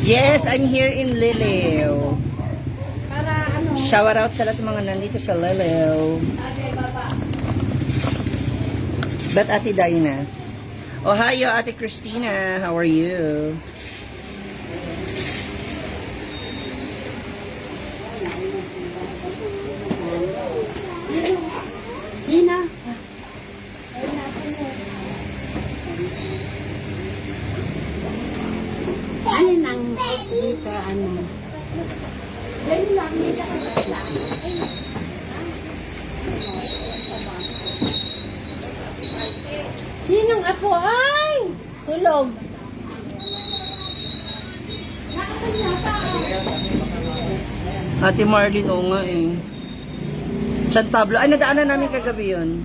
Yes, I'm here in Liliw. Shout out sa lahat ng mga nandito sa Liliw. But Ate Dinah? Ohio, Ate Christina. How are you? Sina? Ano nang dito, ano? Sinong apo? Ay! Tulog. Ate Marlene, oo nga eh. San Pablo. Ay, nadaanan namin kagabi yun.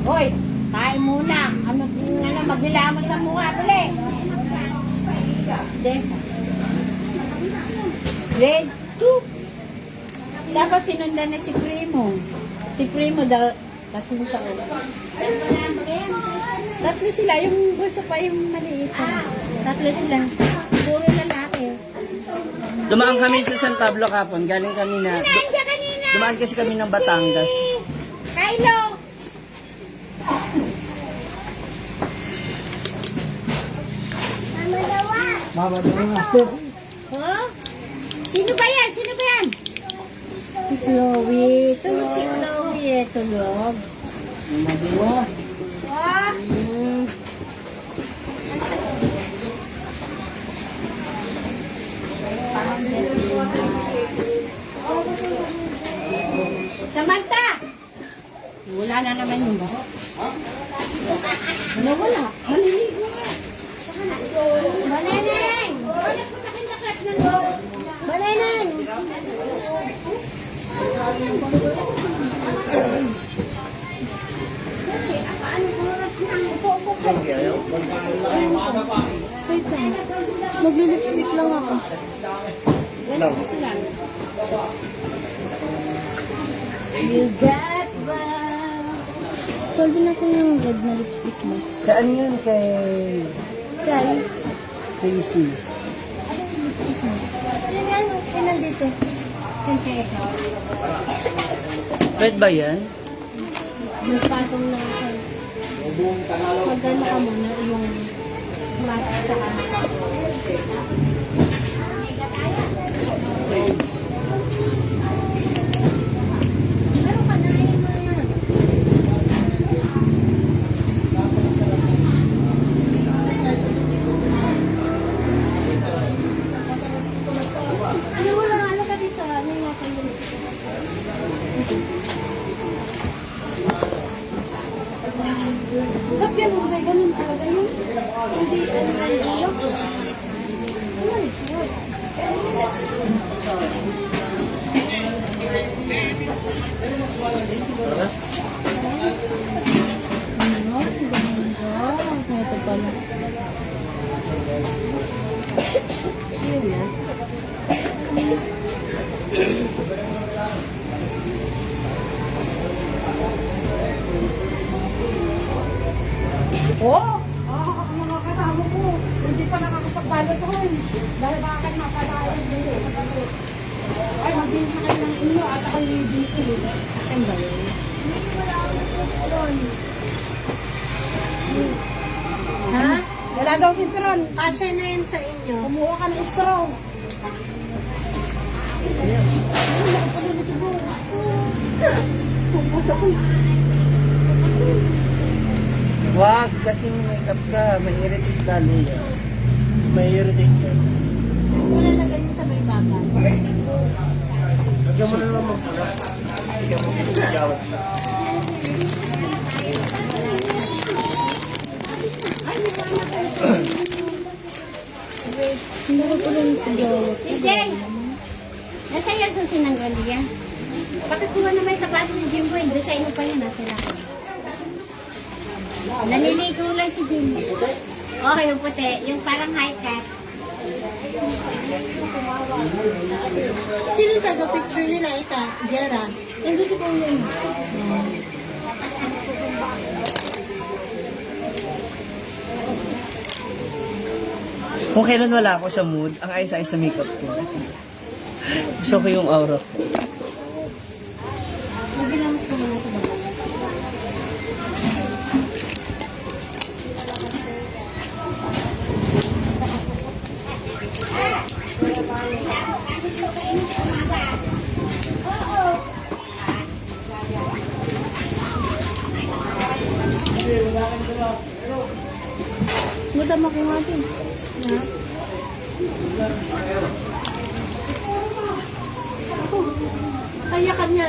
Hoy, kain muna. Ano, magnilamot ng mukha, pala eh. Desa. Grade 2. Tapos sinundan na si Primo. Si Primo daw, 3 taon. Tatlo sila, yung gusto pa yung maliit. Tatlo sila. Puro lalaki. Dumaan kami sa San Pablo kapon. Galing kami na... Nandiyan kanina. Dumaan kasi kami ng Batangas. Kylo. Mama daw. Huh? Sino ba yan? Sino ba yan? Si Chloe. Tulog si Chloe eh. Tulog. Mama daw. Ah. Samantha! Wala na naman yun ba? Wala. Maliligo nga. Baneneng! Baneneng! Magli-lipstick lang ako. Yes, lang. You got Pwede na ko yung red na lipstick mo. Kaya ano yun kay... Kaya, Casey? yun yan, yun nandito. Red ba yan? Magpatong na ako. Magkano ka muna yung mata sa ano mo lang, ano ka dito? Ano yung nasa yung Kapyan mo ba? Ganun talaga yun? Hindi, ano? Ito pala. Yun na. Oo! Ang mga kasama ko, hindi pa nakakapagbalot ko. Dahil baka kayo mapalayan dito. Ay, mabilis na kayo ng inyo at ako'y busy. Akin ba yun? Ha? Wala daw sinturon. Kasya na yan sa inyo. Kumuha ka ng straw. Wag, kasi may makeup ka. May irritate lalo yan. May irritate ka. Wala lagay niyo sa may baka. Lagyan mo na lang magpula. Lagyan mo na lang. Hindi ko pala yung pagawat. CJ! Nasa yung susi ng Galia? Bakit kuha naman sa baso ni Jimboy? Doon sa inyo pa yun, nasa lahat. Naliligo lang si Jimboy. Oh, yung puti. Yung parang high cut. Sino taga-picture nila? Ika, Jera. Hindi si Pong yan. Kung kailan wala ako sa mood, ang ayos-ayos na makeup ko. Gusto ko yung aura ko. Maginamit ko muna ito ba? Madama ko nga din. Ha? Kaya kanya.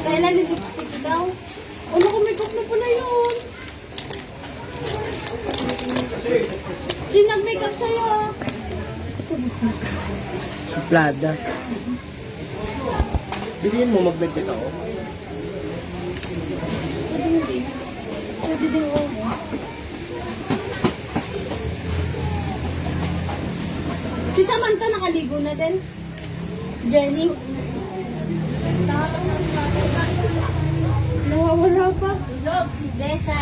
Kailan lipstick daw? Ano ko, makeup na pala yun? Sino nag-makeup sa'yo? Suplada. Bilhin mo mag-breakfast ako. Pwede din ako. Si Samantha nakaligo na din. Jenny. Nawawala pa. Log, si Blesa.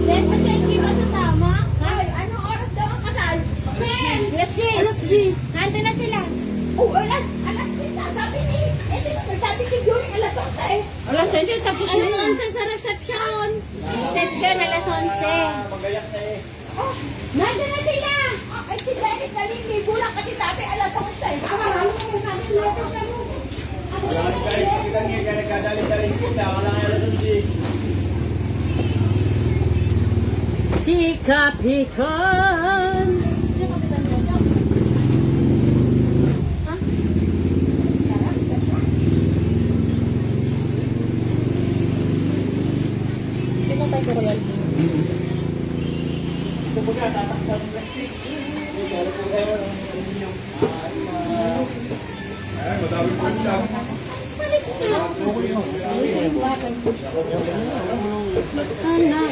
Desa, siya hindi ba sasama? Ay, anong oras daw ang kasal? Yes! Yes, Jis. Alas Jis. Nandun na sila. Oh, alas 10, sabi ni, sabi ni Julie, alas 11. Alas 11, tapos na Alas yun. 11 sa reception. Reception, alas 11. Oh, nandun na sila! Ay, si Bennett naliligo lang kasi sabi alas 11. Marami mo yung natin lapit na mo. Si Kapitan. Sino tayo ko royal?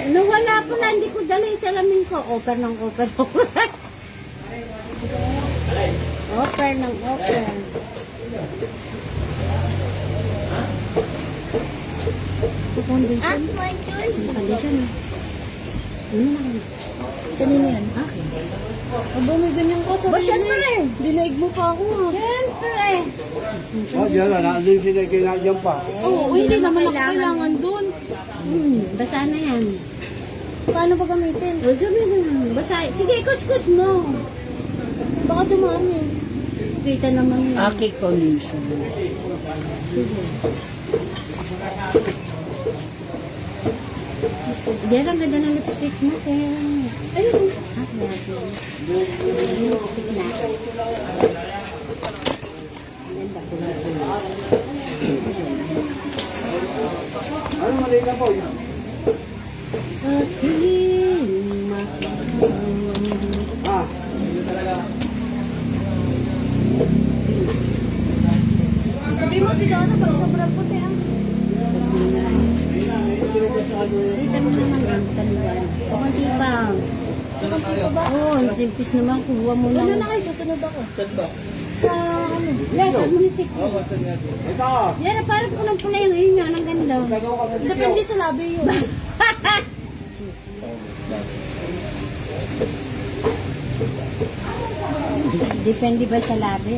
Nawala ko na, hindi ko dala yung salamin ko. Offer ng offer. Offer ng offer. Foundation. Foundation na. Kanino yan? Akin. Aba, may ganyan ka sa Ba, syempre. Dinaig mo pa ako nga. Siyempre. Oh, diyan na. Nandun sila kailangan pa. Oo, hindi naman ako kailangan doon. Basa na yan. Paano ba gamitin? O, gamitin. Basa. Sige, kuskus mo. Baka dumami. Kita naman yun. Cake foundation. Diyan ang ganda ng lipstick mo. Kaya... Ayun. Lipstick na. Ganda ko na. Ano mali na po? Ah, Sabi mo, tiga na pag sobrang puti ah. Kita mo naman ang sa lugar. Kakunti pa. Oo, timpis naman. Kuha mo Ano lang. na kayo, susunod ako. Saan ba? Sa ano? Yes, at munisipyo. ito. Yan, parang pulang pula yung inyo. Ang ganda. Gagawa ka sa Depende sa labi yun. Depende ba sa labi?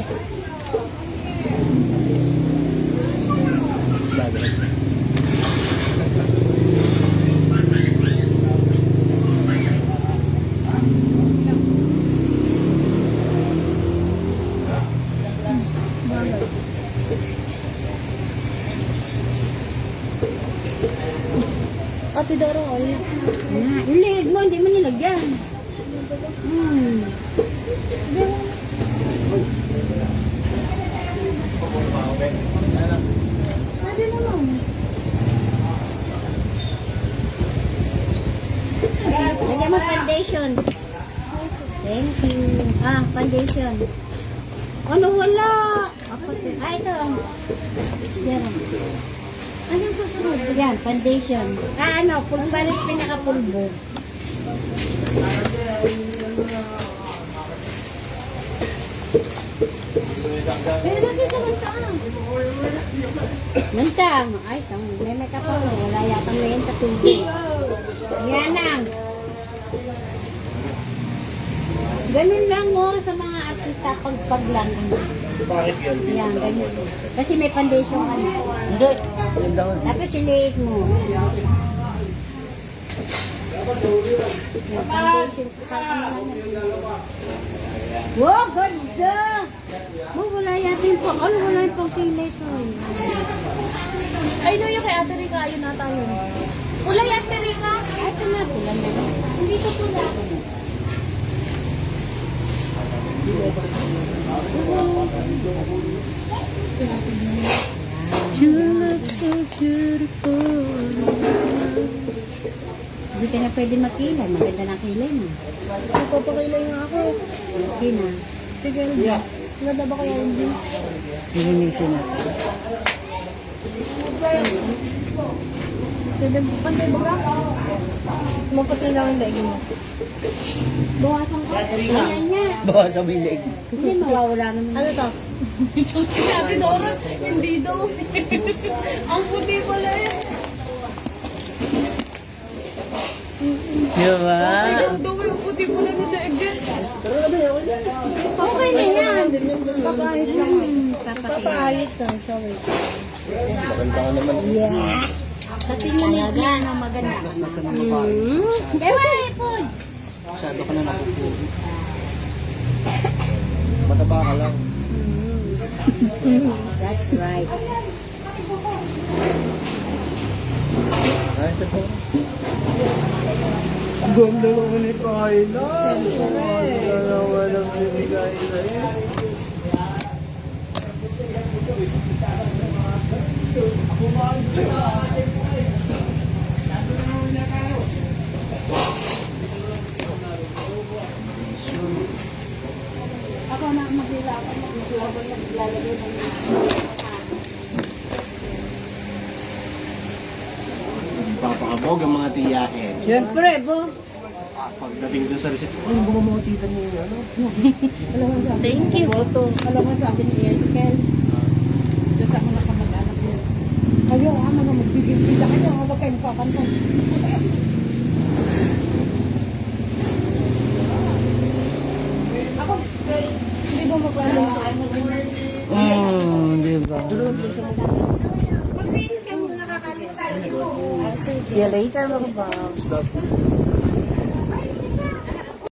Ate Dara, oil. Yung leeg mo, hindi mo nilagyan. Pwede naman. Lagyan mo foundation. Thank you. Ah, foundation. Ano wala? Ah, ito. Yan. Anong susunod? Yan, foundation. Ano, balik pinaka-pulbo. Pero kasi sa mantang. Mantang. Ay, may makeup ako. Wala yatang ngayon katubig. Yan lang. Ganun lang sa mga artista pag lang. Bakit yan? Yan, ganyan. Kasi may foundation ka na. Hindi. Ganda ko. Tapos i-late mo. May foundation ka na. Wow, ganda! Oh, wala yata yung wala yung pang-kilay ko. Ay, no, yung kay Ate Rica, ayun na tayo. Ulay, Ate Rica! Ito na, pula na. Hindi to pula. You look so beautiful. Hindi ka na pwede makilay. Maganda na kilay mo. Ipapakilay nga ako. Okay na. Sige, ganda ba kaya hindi? Lilinisin natin. Pwede, pantay ba ka? Mapatay lang ang daigin mo. Bawasan ko. Ayan niya. Bawasan mo yung leg. Hindi, mawawala naman. Ano to? Si Ate Dora, hindi daw. Ang puti pala eh. Diba? Ang daw yung puti pala ni daigin. Okay na yan. Papahit lang. Papaayos lang siya. Wait. Maganda ka naman. Yeah. Tatingnan mo yan ang maganda. Mas nasa mga babae. Ewa, ipod. Masyado ka na nakukuha. Mataba ka lang. That's right. Ay, ito po. Ganda naman ni Kayla. Ganda naman ni Kayla. Ako na maglalagay ng Papakabog ang mga tiyahin. Siyempre, bo. Pagdating dun sa reception, ay, mga mga tita niyo yung ano. Thank you. Alam mo sabi ni Ezekiel, just ako na kamag-anak niya. Ayaw, mga magbibis-bisa kayo, huwag kayo magkakanta. Ako, hindi ba magkano? Diba? See you later, mga babs.